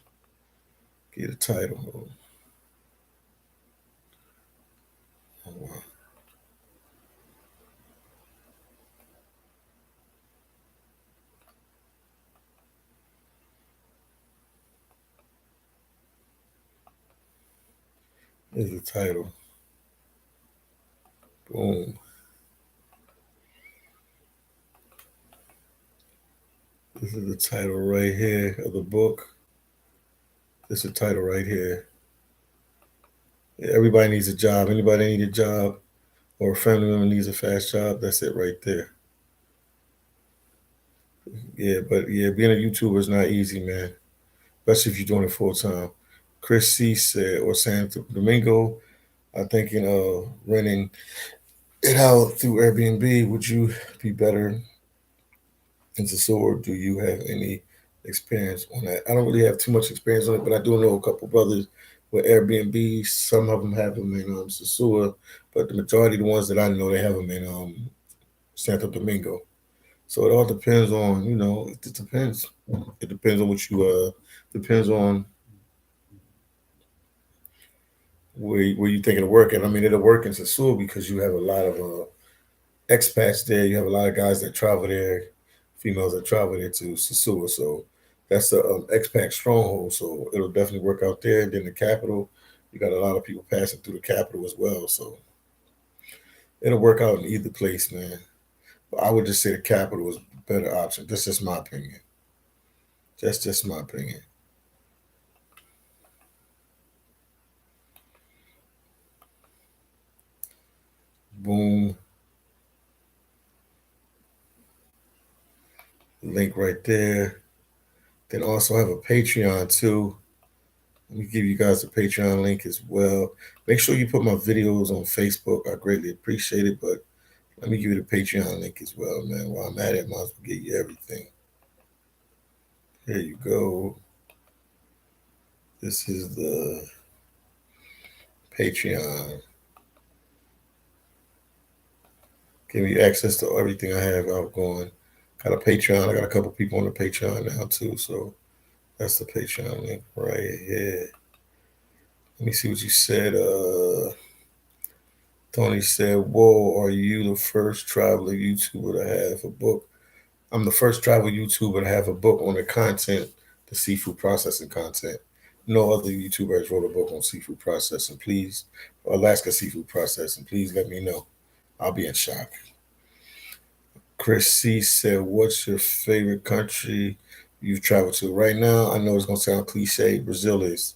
Get the title. Hold on. Here's the title. Boom. This is the title right here of the book. This is the title right here. Everybody needs a job. Anybody need a job or a family member needs a fast job, that's it right there. Yeah, but yeah, being a YouTuber is not easy, man. Especially if you're doing it full time. Chris C said, or Santo Domingo, I'm thinking of renting it out through Airbnb. Would you be better into sword? Do you have any experience on that? I don't really have too much experience on it, but I do know a couple brothers with Airbnb. Some of them have them in Sasua, but the majority of the ones that I know, they have them in Santo Domingo. So it all depends on, it depends. It depends on what you depends on where you thinking of working. I mean, it'll work in Sasua because you have a lot of expats there. You have a lot of guys that travel there, females that travel there to Sasua. So that's the expat stronghold. So it'll definitely work out there. And then the capital, you got a lot of people passing through the capital as well. So it'll work out in either place, man. But I would just say the capital is a better option. That's just my opinion. That's just my opinion. Boom. Link right there. Then also have a Patreon too. Let me give you guys the Patreon link as well. Make sure you put my videos on Facebook. I greatly appreciate it. But let me give you the Patreon link as well, man. While I'm at it, might as well get you everything. Here you go. This is the Patreon. Give you access to everything I have outgoing. Got a Patreon. I got a couple people on the Patreon now too. So that's the Patreon link right here. Let me see what you said. Tony said, "Whoa, are you the first traveler YouTuber to have a book?" I'm the first travel YouTuber to have a book on the content, the seafood processing content. No other YouTuber has wrote a book on seafood processing. Please, Alaska seafood processing. Please let me know. I'll be in shock. Chris C said, "What's your favorite country you've traveled to?" Right now, I know it's gonna sound cliche. Brazil is.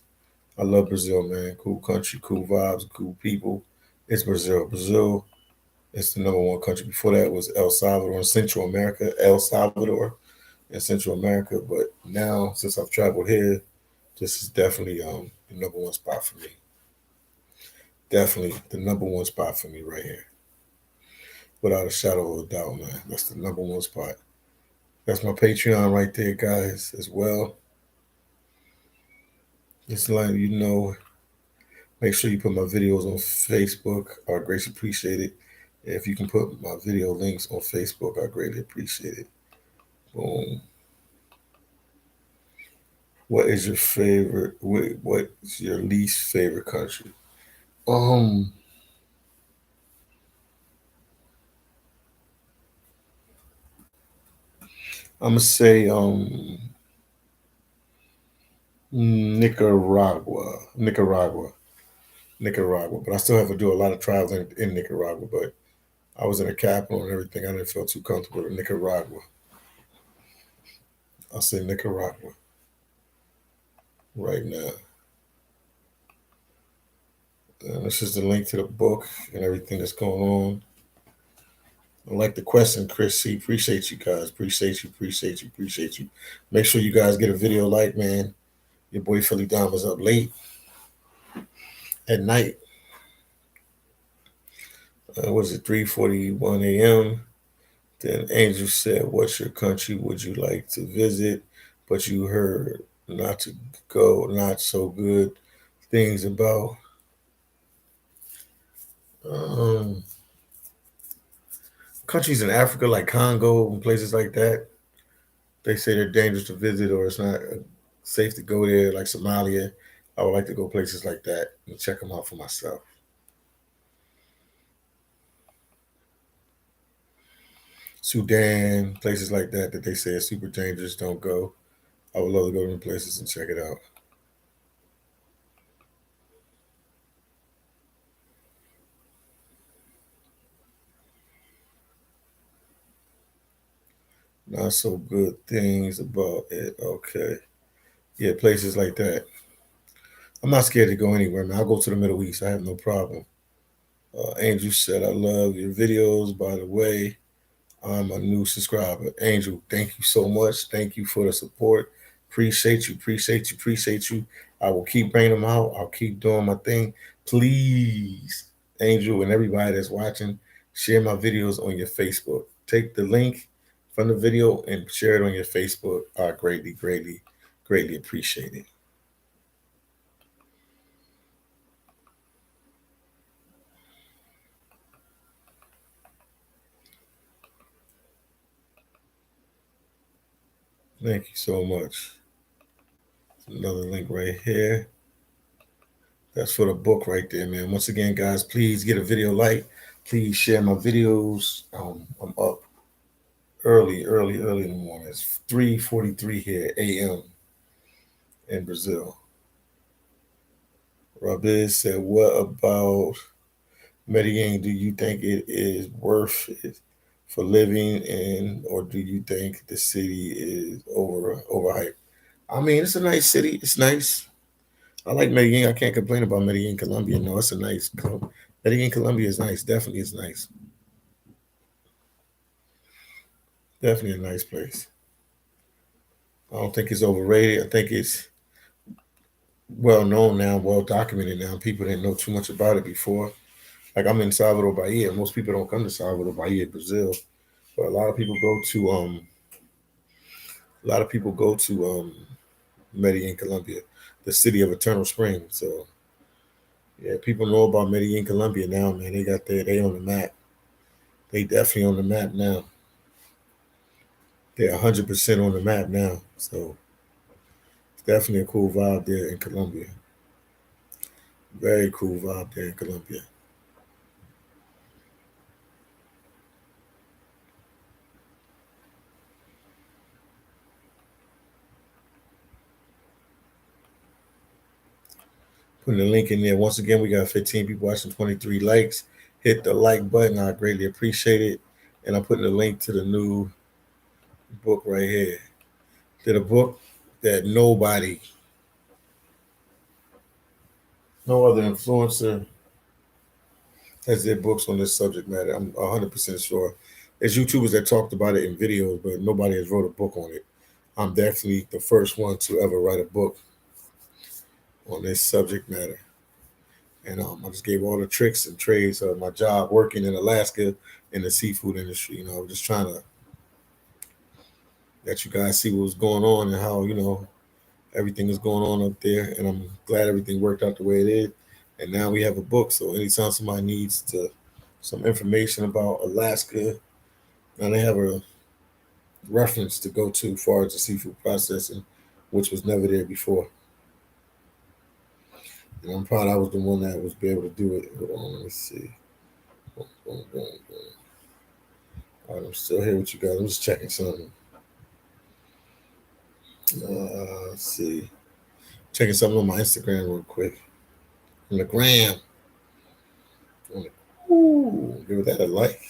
I love Brazil, man. Cool country, cool vibes, cool people. It's Brazil. Brazil is the number one country. Before that was El Salvador in Central America. El Salvador in Central America. But now, since I've traveled here, this is definitely the number one spot for me. Definitely the number one spot for me right here, without a shadow of a doubt, man. That's the number one spot. That's my Patreon right there, guys, as well. Just letting you know. Make sure you put my videos on Facebook. I greatly appreciate it. If you can put my video links on Facebook, I greatly appreciate it. Boom. What is your favorite? What's your least favorite country? Um, I'm gonna say Nicaragua. But I still have to do a lot of travels in Nicaragua. But I was in the capital and everything. I didn't feel too comfortable in Nicaragua. I'll say Nicaragua right now. And this is the link to the book and everything that's going on. I like the question, Chris C. Appreciate you guys. Appreciate you. Appreciate you. Appreciate you. Make sure you guys get a video like, man. Your boy Philly Dom was up late at night. Was it 3:41 a.m.? Then Angel said, "What's your country would you like to visit? But you heard not to go, not so good things about um, countries in Africa like Congo and places like that. They say they're dangerous to visit or it's not safe to go there, like Somalia. I would like to go places like that and check them out for myself. Sudan, places like that they say are super dangerous. Don't go. I would love to go to them places and check it out. Not so good things about it. Okay. Yeah, places like that. I'm not scared to go anywhere, man. I'll go to the Middle East. I have no problem. Angel said, I love your videos. By the way, I'm a new subscriber. Angel, thank you so much. Thank you for the support. Appreciate you. Appreciate you. Appreciate you. I will keep bringing them out. I'll keep doing my thing. Please, Angel and everybody that's watching, share my videos on your Facebook. Take the link from the video and share it on your Facebook. I greatly, greatly, greatly appreciate it. Thank you so much. Another link right here. That's for the book right there, man. Once again, guys, please get a video like. Please share my videos. I'm up early in the morning. It's 3:43 here a.m. in Brazil. Rabiz said, "What about Medellin? Do you think it is worth it for living in, or do you think the city is overhyped?" I mean, it's a nice city. It's nice. I like Medellin. I can't complain about Medellin, Colombia. No, it's a nice. Medellin, Colombia is nice. Definitely is nice. Definitely a nice place. I don't think it's overrated. I think it's well known now, well documented now. People didn't know too much about it before. Like I'm in Salvador, Bahia. Most people don't come to Salvador, Bahia, Brazil, but a lot of people go to Medellin, Colombia, the city of eternal spring. So yeah, people know about Medellin, Colombia now, man. They on the map. They definitely on the map now. They're 100% on the map now. So it's definitely a cool vibe there in Colombia. Very cool vibe there in Colombia. Putting the link in there. Once again, we got 15 people watching, 23 likes. Hit the like button. I greatly appreciate it. And I'm putting the link to the new book right here. To the book that no other influencer has their books on this subject matter. I'm 100% sure. There's YouTubers that talked about it in videos, but nobody has wrote a book on it. I'm definitely the first one to ever write a book on this subject matter. And I just gave all the tricks and trades of my job working in Alaska in the seafood industry. Just trying to let you guys see what was going on and how everything is going on up there. And I'm glad everything worked out the way it did. And now we have a book. So anytime somebody needs some information about Alaska, now they have a reference to go to as far as the seafood processing, which was never there before. And I'm proud I was the one that was be able to do it. Hold on, let me see. Boom, boom, boom, boom. All right, I'm still here with you guys. I'm just checking something. Let's see. Checking something on my Instagram real quick. On the gram. Ooh, give that a like.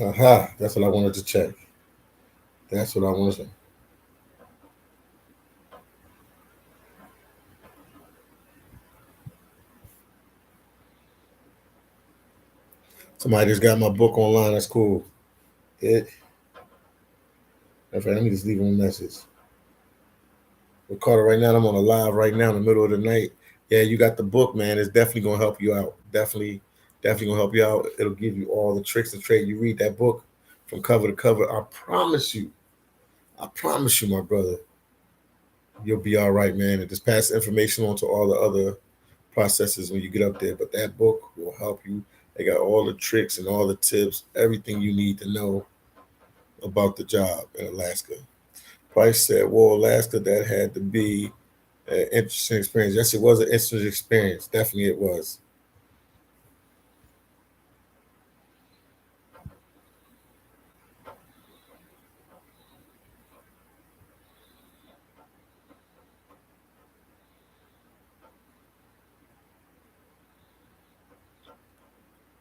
Aha, that's what I wanted to check. That's what I wanted to. Somebody just got my book online. That's cool. It. In fact, let me just leave him a message. Ricardo, right now I'm on a live right now in the middle of the night. Yeah, you got the book, man. It's definitely gonna help you out. Definitely gonna help you out. It'll give you all the tricks and trade. You read that book from cover to cover. I promise you, my brother, you'll be all right, man. And just pass the information on to all the other processes when you get up there. But that book will help you. They got all the tricks and all the tips, everything you need to know about the job in Alaska. Price said, well, Alaska, that had to be an interesting experience. Yes, it was an interesting experience. Definitely it was.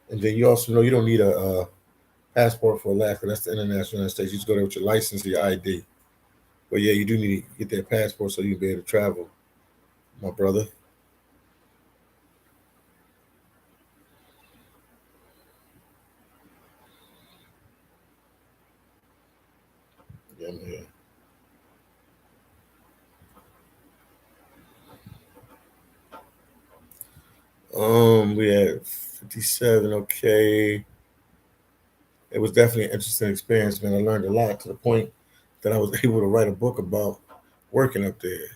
And then you also know you don't need a passport for Alaska. That's the international United States. You just go there with your license or your ID. But yeah, you do need to get that passport so you can be able to travel, my brother. Yeah, man. We had 57. Okay, it was definitely an interesting experience, man. I learned a lot to the point that I was able to write a book about working up there.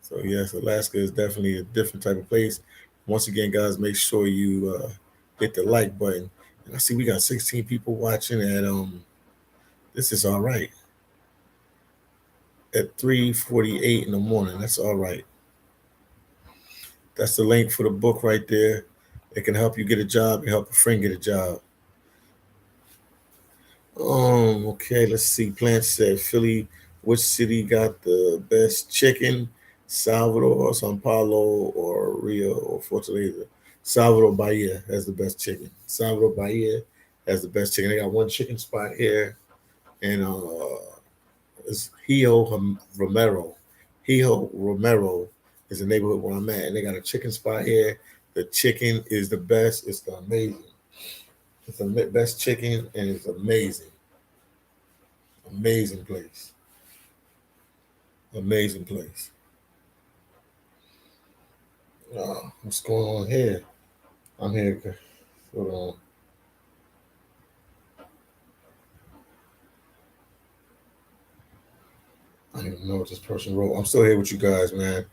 So yes, Alaska is definitely a different type of place. Once again, guys, make sure you hit the like button. And I see we got 16 people watching, and this is all right at 3:48 in the morning. That's all right. That's the link for the book right there. It can help you get a job and help a friend get a job. Okay, let's see. Plant said Philly, which city got the best chicken? Salvador, Sao Paulo, or Rio, or Fortaleza? Salvador Bahia has the best chicken. Salvador Bahia has the best chicken. They got one chicken spot here, and it's Romero. Hio Romero is the neighborhood where I'm at, and they got a chicken spot here. The chicken is the best. It's the amazing. It's the best chicken, and it's amazing. Amazing place. Amazing place. What's going on here? I'm here. Hold on. I don't even know what this person wrote. I'm still here with you guys, man.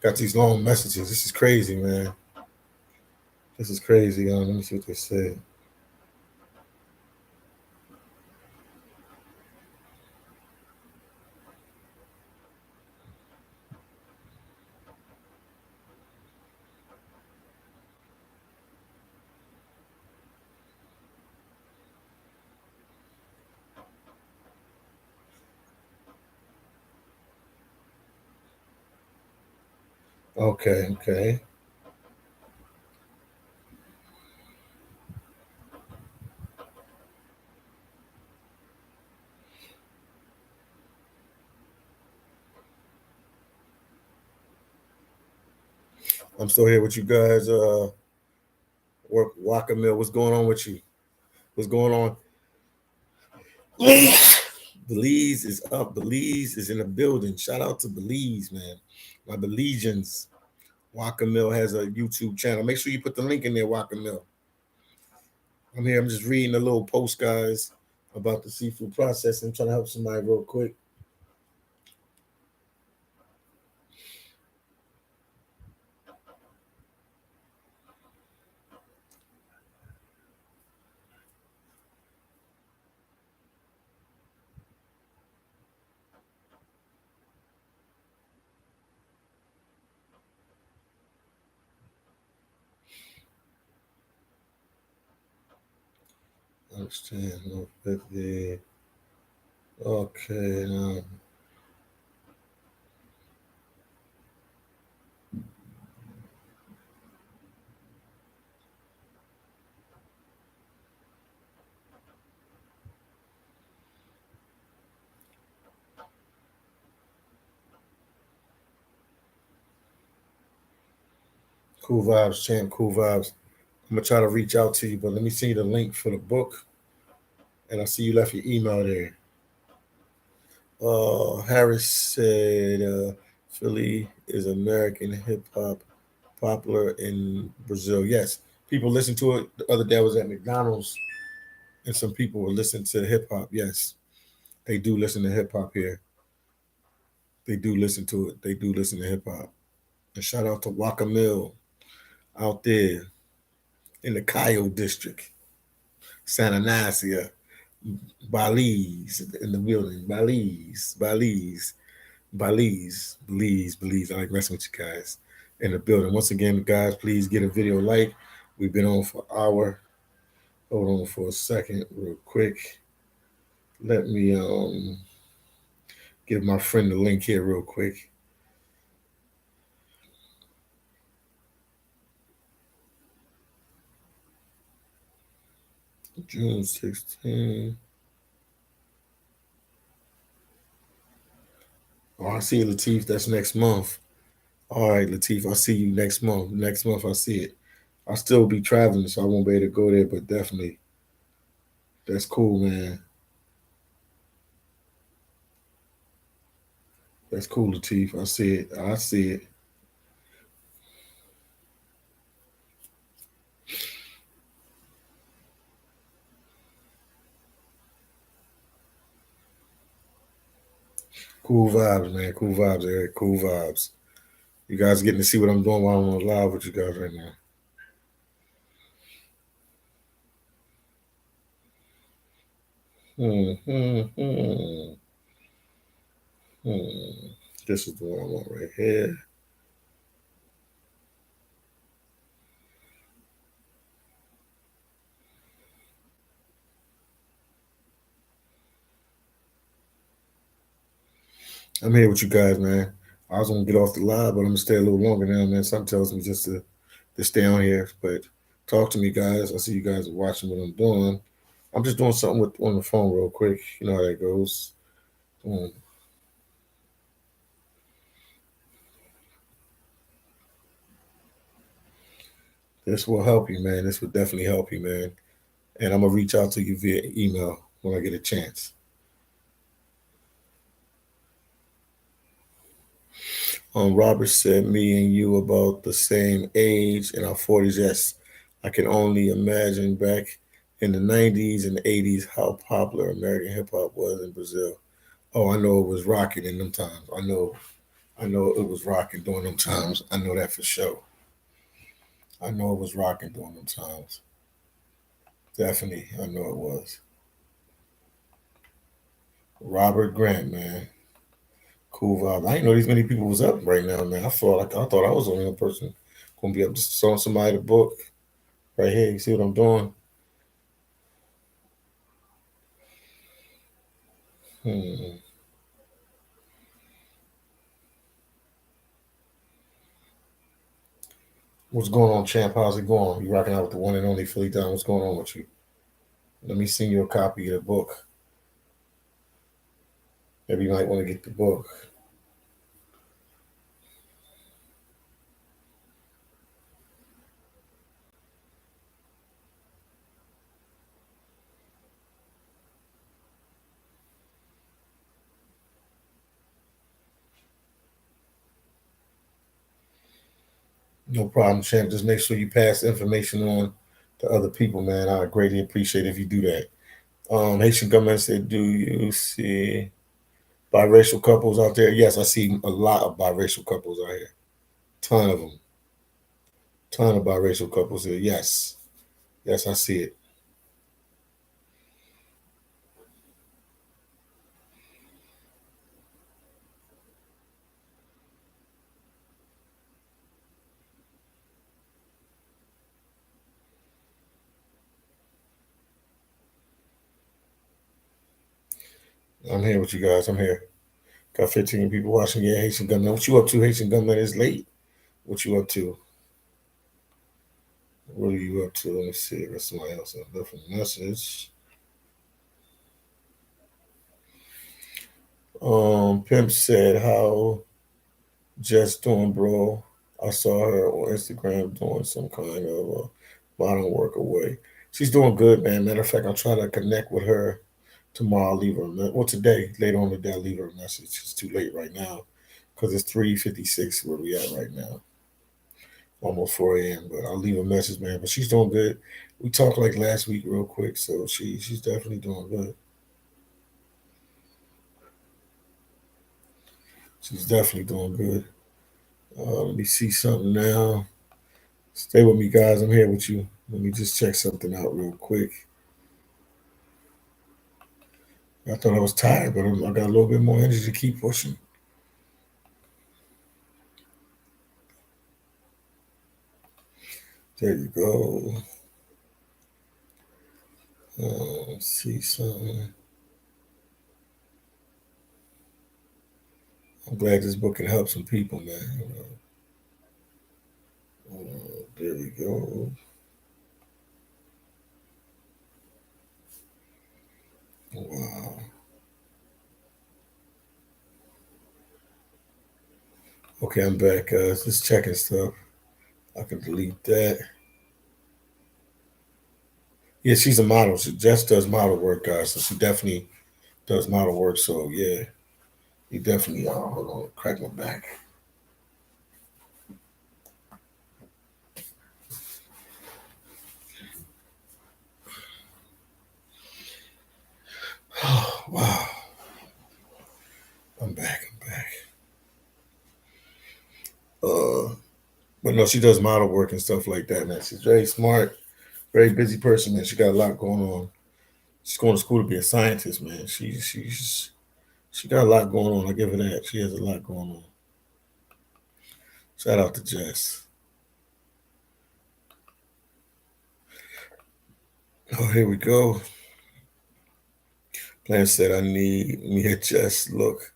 Got these long messages. This is crazy, man. This is crazy. Let me see what they said. Okay, okay. I'm still here with you guys. Work Waka what's going on with you? What's going on? Belize is up. Belize is in the building. Shout out to Belize, man. My Belizeans. Waka has a YouTube channel. Make sure you put the link in there, Waka. I'm here. I'm just reading a little post, guys, about the seafood processing. I'm trying to help somebody real quick. Understand. No 50. Okay. Cool vibes, champ. Cool vibes. I'm gonna try to reach out to you, but let me send you the link for the book. And I see you left your email there. Harris said Philly is American hip hop, popular in Brazil. Yes, people listen to it. The other day I was at McDonald's and some people were listening to hip hop. Yes, they do listen to hip hop here. They do listen to it. They do listen to hip hop. And shout out to Waka Mill out there in the Cayo district, Santa Nacia, Belize in the building. Belize. I like messing with you guys in the building. Once again, guys, please get a video like. We've been on for an hour. Hold on for a second, real quick. Let me give my friend the link here real quick. June 16th. Oh, I see you, Latif. That's next month. All right, Latif. I see you next month. Next month, I see it. I'll still be traveling, so I won't be able to go there, but definitely. That's cool, man. That's cool, Latif. I see it. I see it. Cool vibes, man. Cool vibes, Eric. Cool vibes. You guys getting to see what I'm doing while I'm on live with you guys right now. Hmm, hmm, hmm, hmm. This is the one I want right here. I'm here with you guys, man. I was gonna get off the live, but I'm gonna stay a little longer now, man. Something tells me just to stay on here. But talk to me, guys. I see you guys are watching what I'm doing. I'm just doing something with on the phone real quick. You know how that goes. Boom. This will help you, man. This will definitely help you, man. And I'm gonna reach out to you via email when I get a chance. Robert said, "Me and you about the same age in our 40s." Yes, I can only imagine back in the 90s and 80s how popular American hip hop was in Brazil. Oh, I know it was rocking in them times. I know it was rocking during them times. I know that for sure. I know it was rocking during them times. Definitely, I know it was. Robert Grant, man, cool vibe. I didn't know these many people was up right now, man. I thought I was the only one person gonna be up. Just saw somebody the book right here. You see what I'm doing? Hmm. What's going on, champ? How's it going? You rocking out with the one and only Philly Don. What's going on with you? Let me send you a copy of the book. Maybe you might want to get the book. No problem, champ. Just make sure you pass the information on to other people, man. I greatly appreciate if you do that. Haitian government said, "Do you see biracial couples out there?" Yes, I see a lot of biracial couples out here. Ton of them. Ton of biracial couples here. Yes, yes, I see it. I'm here with you guys. I'm here. Got 15 people watching. Yeah, Haitian Gunman. What you up to, Haitian Gunman? It's late. What you up to? What are you up to? Let me see. Got somebody else. A different message. Pimp said, "How just doing, bro? I saw her on Instagram doing some kind of modern work away. She's doing good, man. Matter of fact, I'll try to connect with her tomorrow. I'll leave her well today. Later on today, I'll leave her a message. It's too late right now because it's 3:56 where we at right now, almost 4 a.m. But I'll leave a message, man. But she's doing good. We talked like last week, real quick, so she's definitely doing good. She's definitely doing good. Let me see something now. Stay with me, guys. I'm here with you. Let me just check something out real quick. I thought I was tired, but I got a little bit more energy to keep pushing. There you go. Let's see something. I'm glad this book can help some people, man. There we go. Wow. Okay, I'm back, guys. Just checking stuff. I can delete that. Yeah, she's a model. She just does model work, guys. So she definitely does model work. So yeah, you definitely. Hold on, crack my back. Wow. I'm back. I'm back. But no, she does model work and stuff like that, man. She's very smart, very busy person, man. She got a lot going on. She's going to school to be a scientist, man. She got a lot going on. I give her that. She has a lot going on. Shout out to Jess. Oh, here we go. Plan said I need me a Jess look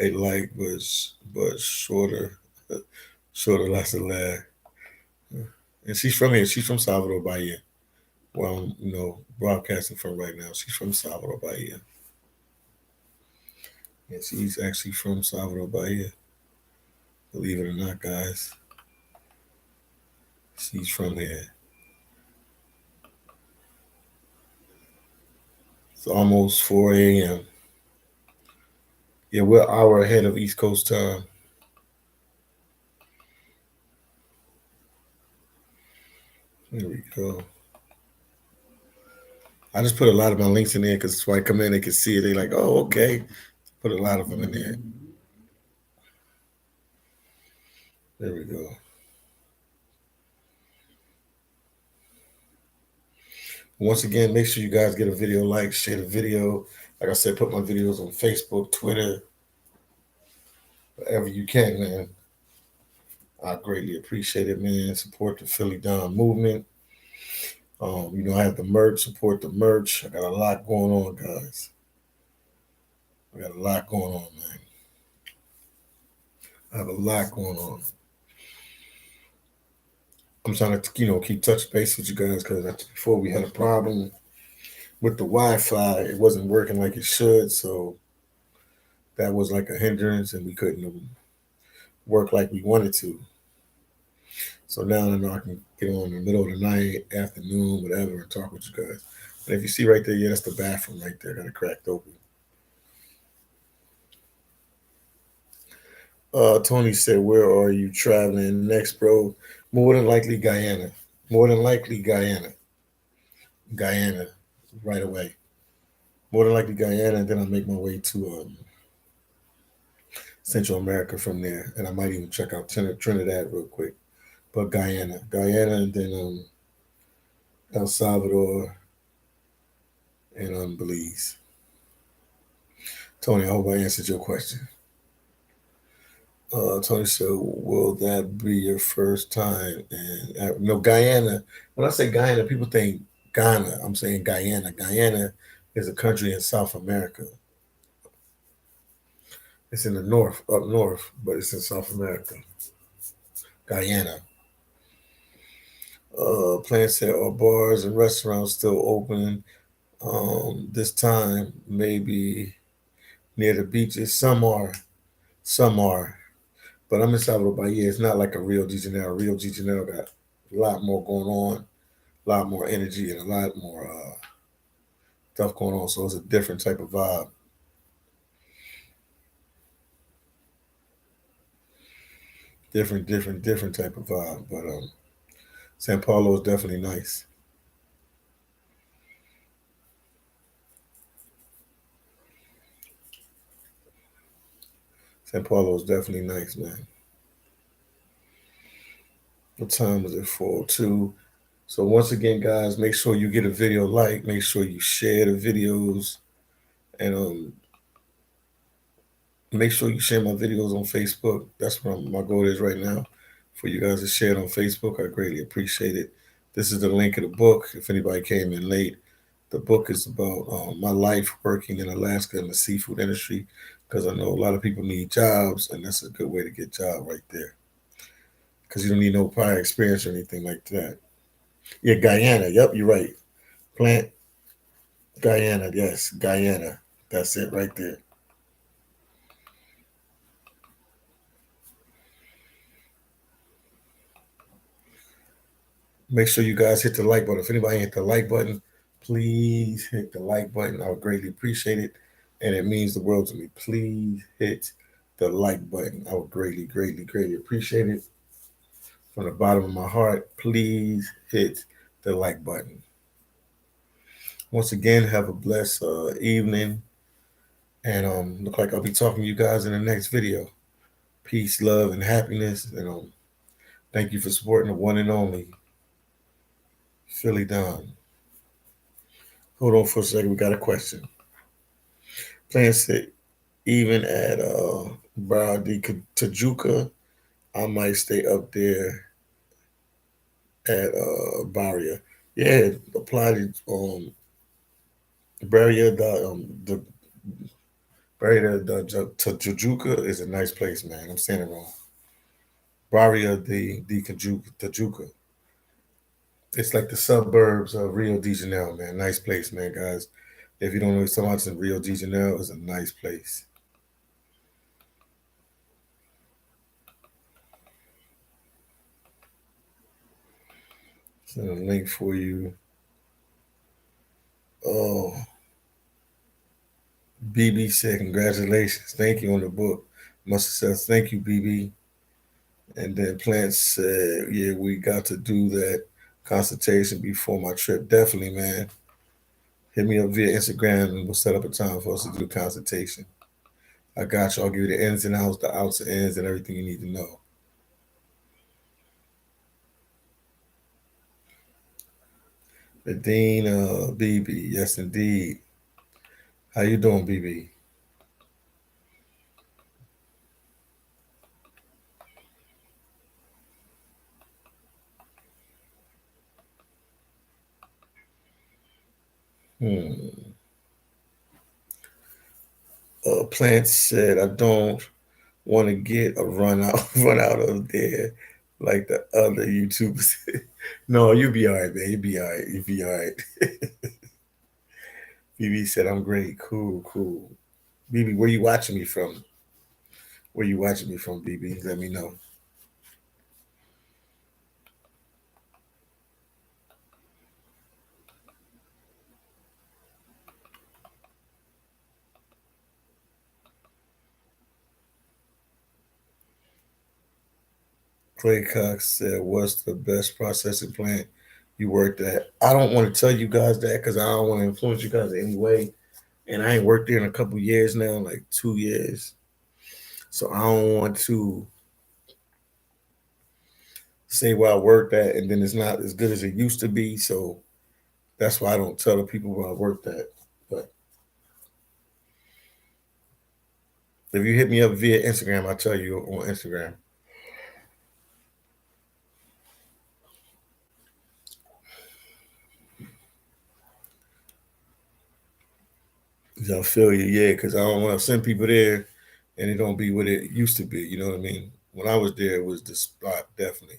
a like but shorter, shorter, lots of laugh. And she's from here. She's from Salvador, Bahia. Well, I'm, broadcasting from right now. She's from Salvador, Bahia. And she's actually from Salvador, Bahia. Believe it or not, guys, she's from here. It's almost 4 a.m. Yeah, we're an hour ahead of East Coast time. There we go. I just put a lot of my links in there because when I come in, they can see it. They like, oh, okay. Put a lot of them in there. There we go. Once again, make sure you guys get a video like, share the video. Like I said, put my videos on Facebook, Twitter, wherever you can, man. I greatly appreciate it, man. Support the phillydom movement. I have the merch. Support the merch. I got a lot going on, guys. I got a lot going on, man. I have a lot going on. I'm trying to, keep touch base with you guys because before we had a problem with the Wi-Fi. It wasn't working like it should, so that was like a hindrance, and we couldn't work like we wanted to. So now I know I can get on in the middle of the night, afternoon, whatever, and talk with you guys. And if you see right there, yeah, that's the bathroom right there. Got it cracked open. Tony said, "Where are you traveling next, bro?" More than likely Guyana. More than likely Guyana. Guyana, right away. More than likely Guyana, and then I'll make my way to Central America from there, and I might even check out Trinidad real quick. But Guyana, and then El Salvador and Belize. Tony, I hope I answered your question. Tony said, "Will that be your first time?" And no, Guyana. When I say Guyana, people think Ghana. I'm saying Guyana. Guyana is a country in South America. It's in the north, up north, but it's in South America, Guyana. Plant said, are bars and restaurants still open this time? Maybe near the beaches. Some are. But I'm in Salvador Bahia. It's not like a Rio de Janeiro. Rio de Janeiro got a lot more going on, a lot more energy, and a lot more stuff going on. So it's a different type of vibe. Different type of vibe. But San Paulo is definitely nice. San Paulo is definitely nice, man. What time is it? 4:02. So once again, guys, make sure you get a video like. Make sure you share the videos, and make sure you share my videos on Facebook. That's what my goal is right now, for you guys to share it on Facebook. I greatly appreciate it. This is the link of the book. If anybody came in late, the book is about my life working in Alaska in the seafood industry, because I know a lot of people need jobs, and that's a good way to get a job right there. Because you don't need no prior experience or anything like that. Yeah, Guyana. Yep, you're right. Plant Guyana. Yes, Guyana. That's it right there. Make sure you guys hit the like button. If anybody hit the like button, please hit the like button. I would greatly appreciate it. And it means the world to me. Please hit the like button. I would greatly appreciate it. From the bottom of my heart, please hit the like button. Once again, have a blessed evening. And look like I'll be talking to you guys in the next video. Peace, love, and happiness. And thank you for supporting the one and only phillydom. Hold on for a second. We got a question. Plan said, even at Barra de Tajuca, I might stay up there at Barria. Yeah, apply to Barria. The Barria to Tajuca is a nice place, man. I'm saying it wrong. Barria de Tajuca. It's like the suburbs of Rio de Janeiro, man. Nice place, man, guys. If you don't know what talking about, it's in Rio de Janeiro. It's a nice place. Send a link for you. Oh, BB said, congratulations. Thank you on the book. Much success. Thank you, BB. And then Plant said, yeah, we got to do that consultation before my trip. Definitely, man. Hit me up via Instagram and we'll set up a time for us to do a consultation. I got you. I'll give you the ins and outs, the outs and ins, and everything you need to know. The Dean BB. Yes, indeed. How you doing, BB? Hmm. Plant said, I don't want to get a run out run out of there like the other YouTubers. No, you'll be all right, man. You'll be all right. You'll be all right. BB said, I'm great. Cool. BB, where you watching me from? Where you watching me from, BB? Let me know. Clay Cox said, what's the best processing plant you worked at? I don't want to tell you guys that because I don't want to influence you guys anyway. And I ain't worked there in a couple years now, like 2 years. So I don't want to say where I worked at and then it's not as good as it used to be. So that's why I don't tell the people where I worked at. But if you hit me up via Instagram, I'll tell you on Instagram. I feel you, yeah, because I don't want to send people there and it don't be what it used to be. You know what I mean? When I was there, it was the spot definitely.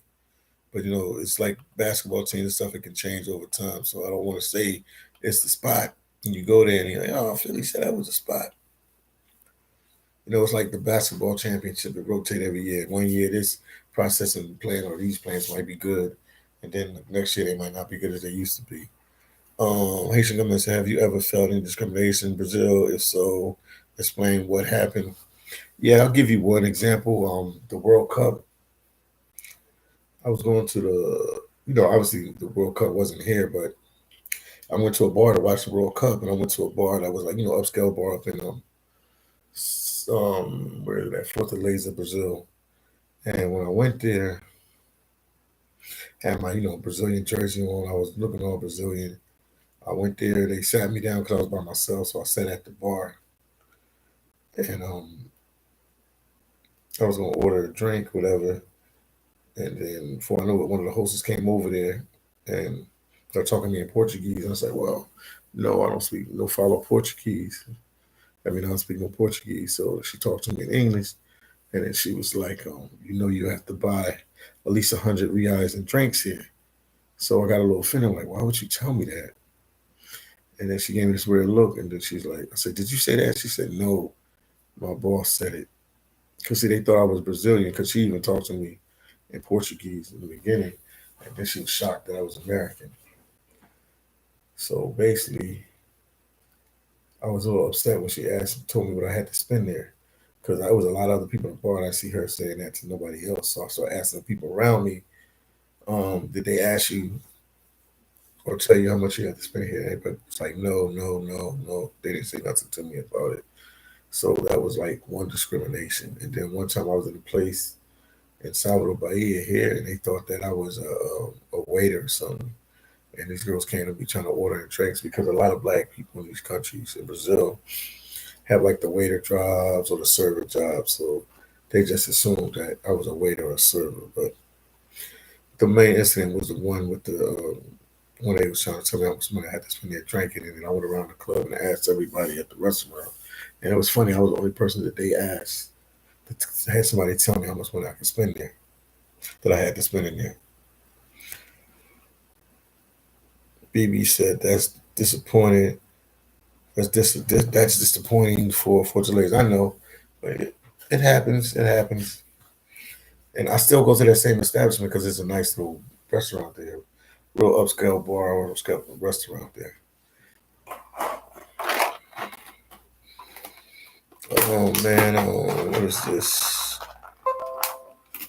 But it's like basketball teams and stuff. It can change over time. So I don't want to say it's the spot. And you go there and you're like, oh, Philly said that was the spot. It's like the basketball championship. It rotate every year. One year this processing playing or these players might be good, and then the next year they might not be good as they used to be. Haitian government said, have you ever felt any discrimination in Brazil? If so, explain what happened. Yeah, I'll give you one example. The World Cup. I was going to obviously the World Cup wasn't here, but I went to a bar to watch the World Cup, and I went to a bar that was like upscale bar up in where is that Fortaleza, Brazil. And when I went there, had my Brazilian jersey on. I was looking all Brazilian. I went there. They sat me down because I was by myself, so I sat at the bar, and I was gonna order a drink, whatever. And then before I knew it, one of the hostess came over there and started talking to me in Portuguese. And I said, "Well, no, I don't speak no follow Portuguese. I mean, I don't speak no Portuguese." So she talked to me in English, and then she was like, you have to buy at least 100 reais in drinks here." So I got a little offended, like, "Why would you tell me that?" And then she gave me this weird look, and then she's like, I said, "Did you say that?" She said, "No, my boss said it." Because see, they thought I was Brazilian, because she even talked to me in Portuguese in the beginning, and then she was shocked that I was American. So basically, I was a little upset when she told me what I had to spend there, because I was a lot of other people in the bar, and I see her saying that to nobody else. So I started asking the people around me, did they ask you or tell you how much you have to spend here? But it's like, no, no, no, no. They didn't say nothing to me about it. So that was like one discrimination. And then one time I was in a place in Salvador, Bahia here, and they thought that I was a waiter or something. And these girls came to me trying to order drinks, because a lot of black people in these countries in Brazil have like the waiter jobs or the server jobs. So they just assumed that I was a waiter or a server. But the main incident was the one with the when they was trying to tell me how much money I had to spend there drinking, and then I went around the club and asked everybody at the restaurant. And it was funny, I was the only person that they asked. I had somebody tell me how much money I could spend there, that I had to spend in there. BB said that's disappointed. That's disappointing for delays. I know, but it happens. It happens. And I still go to that same establishment because it's a nice little restaurant there, real upscale bar or upscale restaurant there. Oh man, what is this?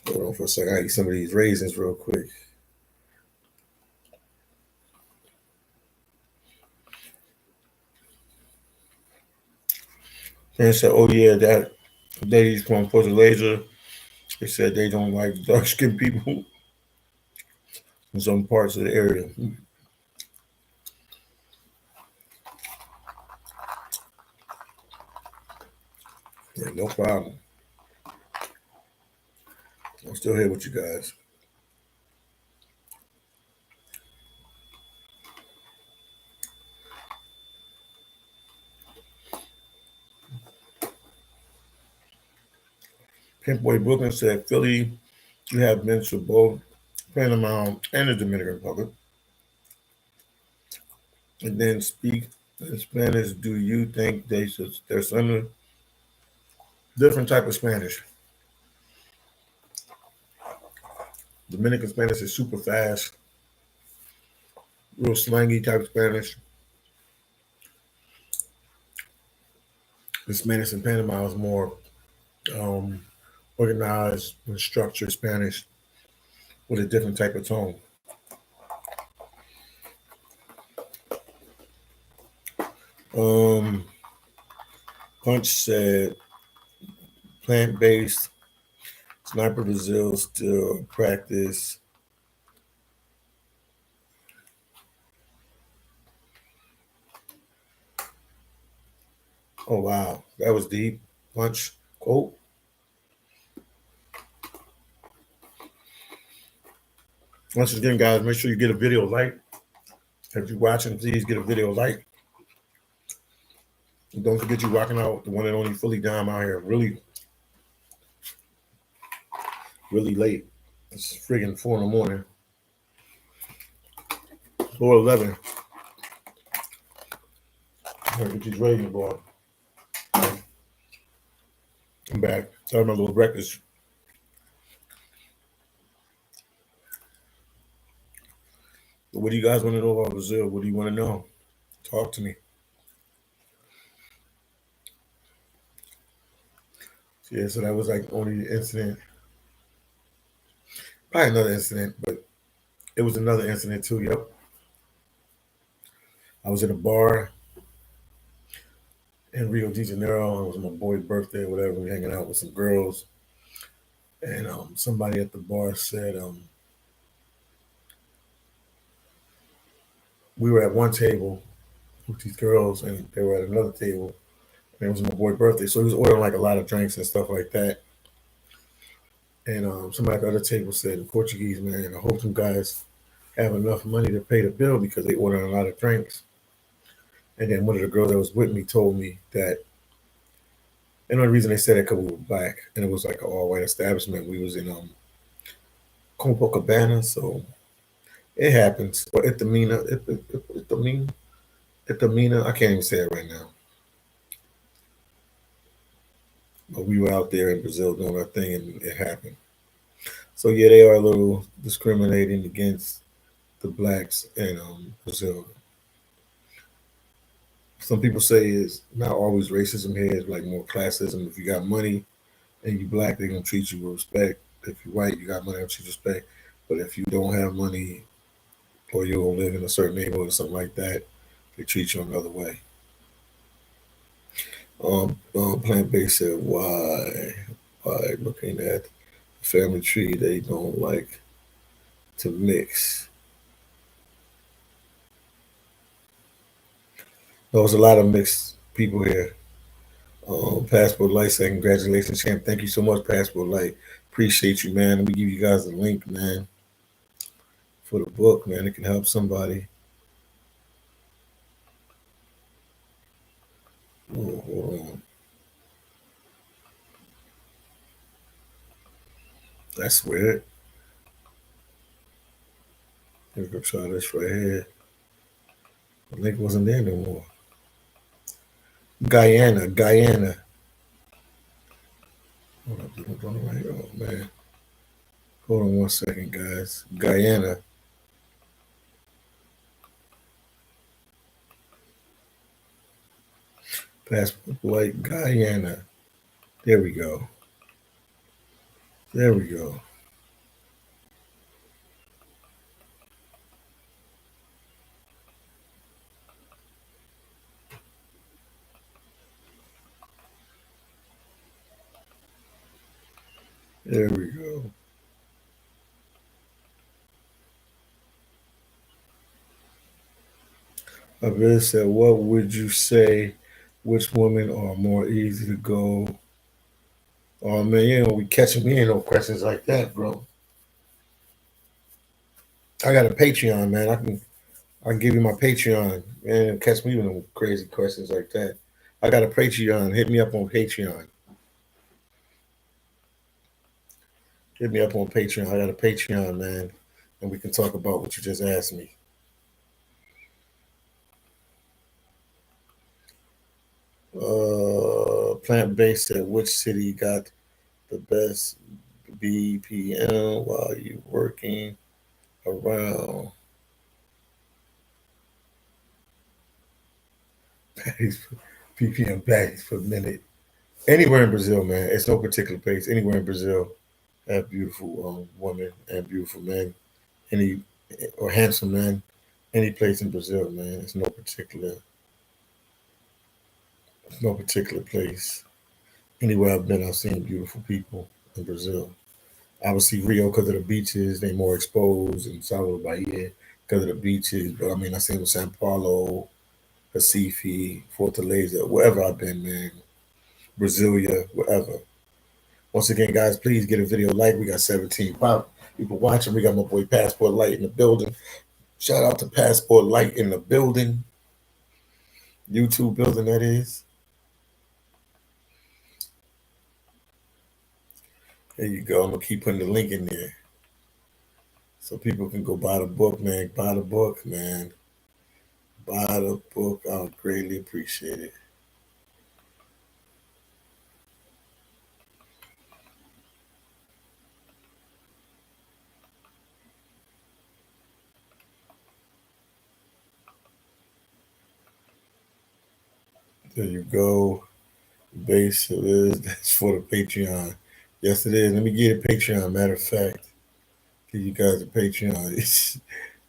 Hold on for a second. I eat some of these raisins real quick. And said, "Oh yeah, that ladies from Puerto Laser. They said they don't like dark skinned people in some parts of the area." Yeah, no problem. I'm still here with you guys. Pimp Boy Brooklyn said, "Philly, you have been to both Panama and the Dominican Republic, and then speak in Spanish. Do you think there's some different type of Spanish? Dominican Spanish is super fast, real slangy type of Spanish. The Spanish in Panama is more um, organized and structured Spanish with a different type of tone." Um, Punch said, "Plant based Sniper Brazil still practice." Oh wow, that was deep. Punch quote. Once again, guys, make sure you get a video like. If you're watching, please get a video like. And don't forget you rocking out the one and only Philly Dom out here. Really really late. It's friggin' 4 in the morning, 4:11. I'm gonna get these ratings, boy. I'm back. Sorry, my little breakfast. What do you guys want to know about Brazil? What do you want to know? Talk to me. Yeah, so that was like only the incident. Probably another incident, but it was another incident too. Yep. I was at a bar in Rio de Janeiro. It was my boy's birthday, or whatever. We were hanging out with some girls, and somebody at the bar said we were at one table with these girls, and they were at another table. And it was my boy's birthday, so he was ordering like a lot of drinks and stuff like that. And somebody at the other table said in Portuguese, man, I hope some guys have enough money to pay the bill because they ordering a lot of drinks. And then one of the girls that was with me told me that, and the only reason they said it because we were black, and it was like an all-white establishment. We was in Copacabana, so it happens. But at the Mina, at the Mina, I can't even say it right now. But we were out there in Brazil doing our thing, and it happened. So yeah, they are a little discriminating against the blacks in Brazil. Some people say it's not always racism here. It's like more classism. If you got money and you black, they're gonna treat you with respect. If you white, you got money, they'll treat you with respect. But if you don't have money or you don't live in a certain neighborhood or something like that, they treat you another way. Plant based said, why? By looking at the family tree, they don't like to mix. There was a lot of mixed people here. Passport Light said, congratulations, champ. Thank you so much, Passport Light. Appreciate you, man. Let me give you guys a link, man, for the book, man. It can help somebody. Oh, hold on. That's weird. Let's go try this right here. The link wasn't there no more. Guyana. Hold on, right. Oh, man. Hold on 1 second, guys. Guyana. Passport Light, Guyana. There we go. There we go. There we go. Aviz said, what would you say? Which women are more easy to go? Oh man, you know we catching me in no questions like that, bro. I got a Patreon, man. I can give you my Patreon, man. Catch me with no crazy questions like that. I got a Patreon. Hit me up on Patreon. Hit me up on Patreon. I got a Patreon, man, and we can talk about what you just asked me. Plant based said, which city got the best BPM while you working around? BPM bags per minute. Anywhere in Brazil, man. It's no particular place. Anywhere in Brazil have beautiful women and beautiful men. Any or handsome men. Any place in Brazil, man. It's no particular place. Anywhere I've been, I've seen beautiful people in Brazil. Obviously Rio because of the beaches, they more exposed, and Salvador, Bahia because of the beaches. But I mean, I seen Sao Paulo, Recife, Fortaleza, wherever I've been, man. Brasilia, wherever. Once again, guys, please get a video like. We got 17 people watching. We got my boy Passport Light in the building. Shout out to Passport Light in the building. YouTube building, that is. There you go. I'm gonna keep putting the link in there so people can go buy the book, man. Buy the book, man. Buy the book. I would greatly appreciate it. There you go. Base it is. That's for the Patreon. Yes, it is. Let me get a Patreon. Matter of fact, give you guys a Patreon.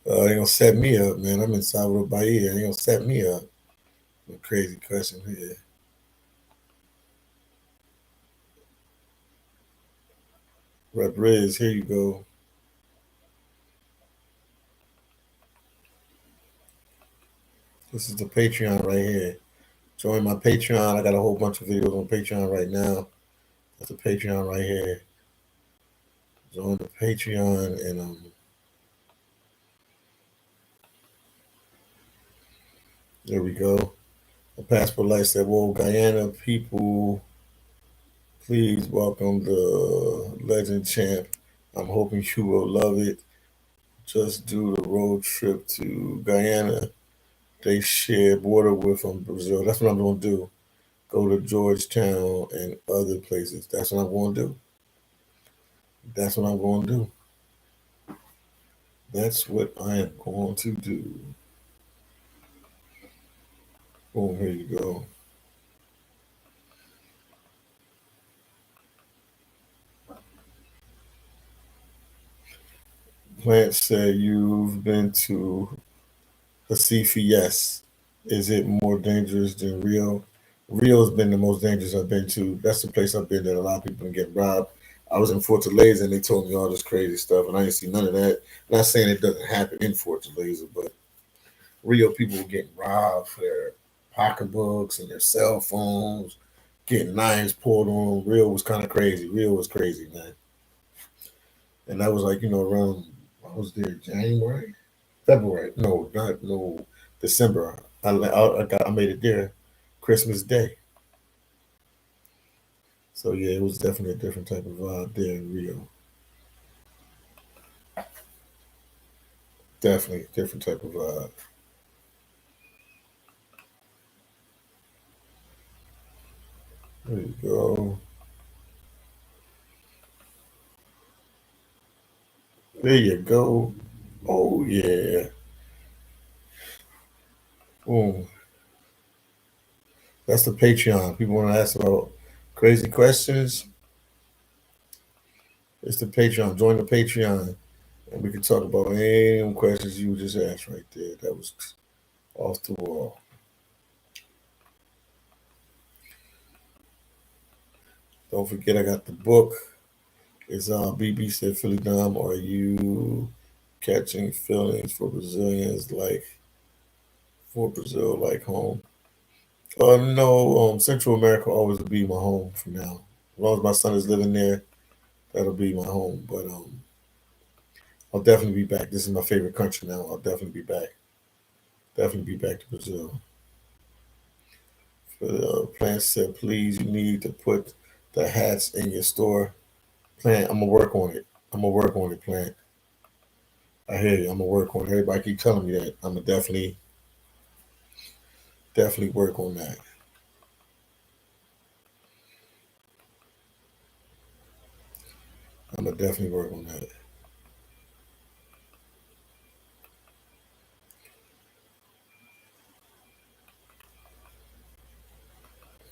They gonna set me up, man. I'm in Salvador, Bahia. They gonna set me up. A crazy question here. Rep Riz, here you go. This is the Patreon right here. Join my Patreon. I got a whole bunch of videos on Patreon right now. That's the Patreon right here. Join the Patreon and there we go. The Passport Light said, "Whoa, Guyana people, please welcome the legend champ. I'm hoping you will love it. Just do the road trip to Guyana. They share border with Brazil. That's what I'm gonna do. Go to Georgetown and other places. That's what I'm gonna do. That's what I'm gonna do. That's what I am going to do." Boom, here you go. Plant said you've been to Recife. Yes. Is it more dangerous than Rio? Rio's been the most dangerous I've been to. That's the place I've been that a lot of people been getting robbed. I was in Fortaleza and they told me all this crazy stuff, and I didn't see none of that. Not saying it doesn't happen in Fortaleza, but Rio people were getting robbed for their pocketbooks and their cell phones, getting knives pulled on them. Rio was kind of crazy. Rio was crazy, man. And that was like, around, I was there January, February. No, not no, December. I made it there Christmas Day. So yeah, it was definitely a different type of vibe there in Rio. Definitely a different type of vibe. There you go. There you go. Oh yeah. Boom. That's the Patreon. People want to ask about crazy questions. It's the Patreon. Join the Patreon, and we can talk about any questions you just asked right there. That was off the wall. Don't forget, I got the book. It's BB said, phillydom. Are you catching feelings for Brazilians like for Brazil like home? No. Central America always will be my home for now. As long as my son is living there, that'll be my home. But I'll definitely be back. This is my favorite country now. I'll definitely be back. Definitely be back to Brazil. Plant said, please, you need to put the hats in your store. Plant, I'm gonna work on it. I'm gonna work on it, Plant. I hear you. I'm gonna work on it. Everybody keep telling me that. I'm gonna definitely work on that. I'm gonna definitely work on that.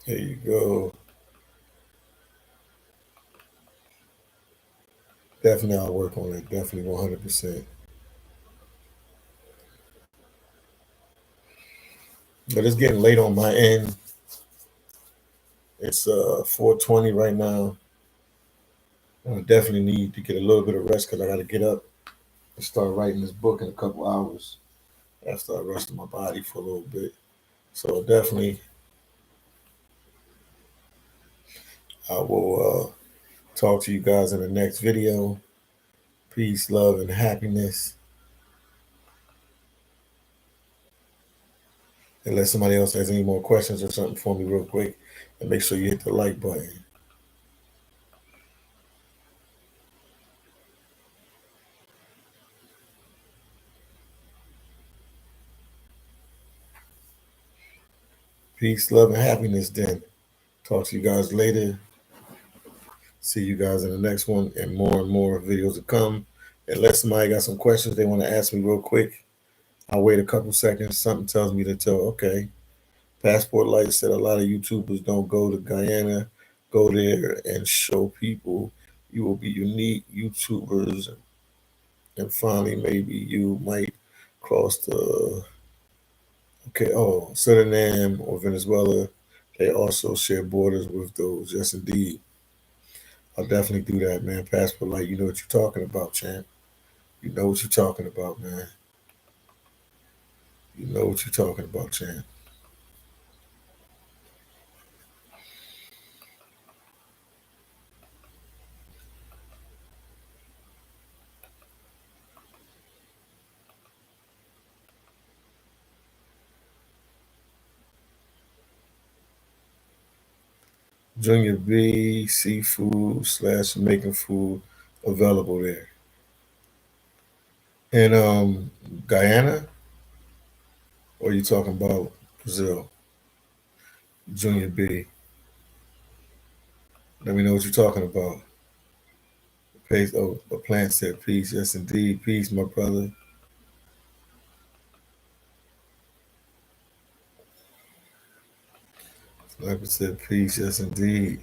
There you go. Definitely, I'll work on it. Definitely, 100%. But it's getting late on my end. It's 4:20 right now. I definitely need to get a little bit of rest because I got to get up and start writing this book in a couple hours after I rested my body for a little bit. So definitely, I will talk to you guys in the next video. Peace, love, and happiness. Unless somebody else has any more questions or something for me, real quick, and make sure you hit the like button. Peace, love, and happiness. Then talk to you guys later. See you guys in the next one, and more videos to come. Unless somebody got some questions they want to ask me real quick, I'll wait a couple seconds. Something tells me to tell, okay. Passport Light said a lot of YouTubers don't go to Guyana, go there and show people you will be unique YouTubers. And finally, maybe you might cross the, okay, oh, Suriname or Venezuela. They also share borders with those. Yes, indeed. I'll definitely do that, man. Passport Light, you know what you're talking about, champ. You know what you're talking about, man. You know what you're talking about, champ. Junior B, seafood slash making food available there. And Guyana, or are you talking about Brazil? Junior B. Let me know what you're talking about. Pace, oh, a plant said peace. Yes, indeed. Peace, my brother. Sniper said peace. Yes, indeed.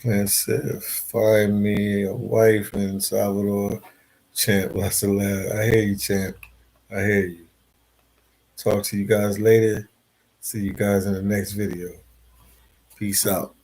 Plant said, find me a wife in Salvador. Champ, lots of laugh. I hear you, champ. I hear you. Talk to you guys later. See you guys in the next video. Peace out.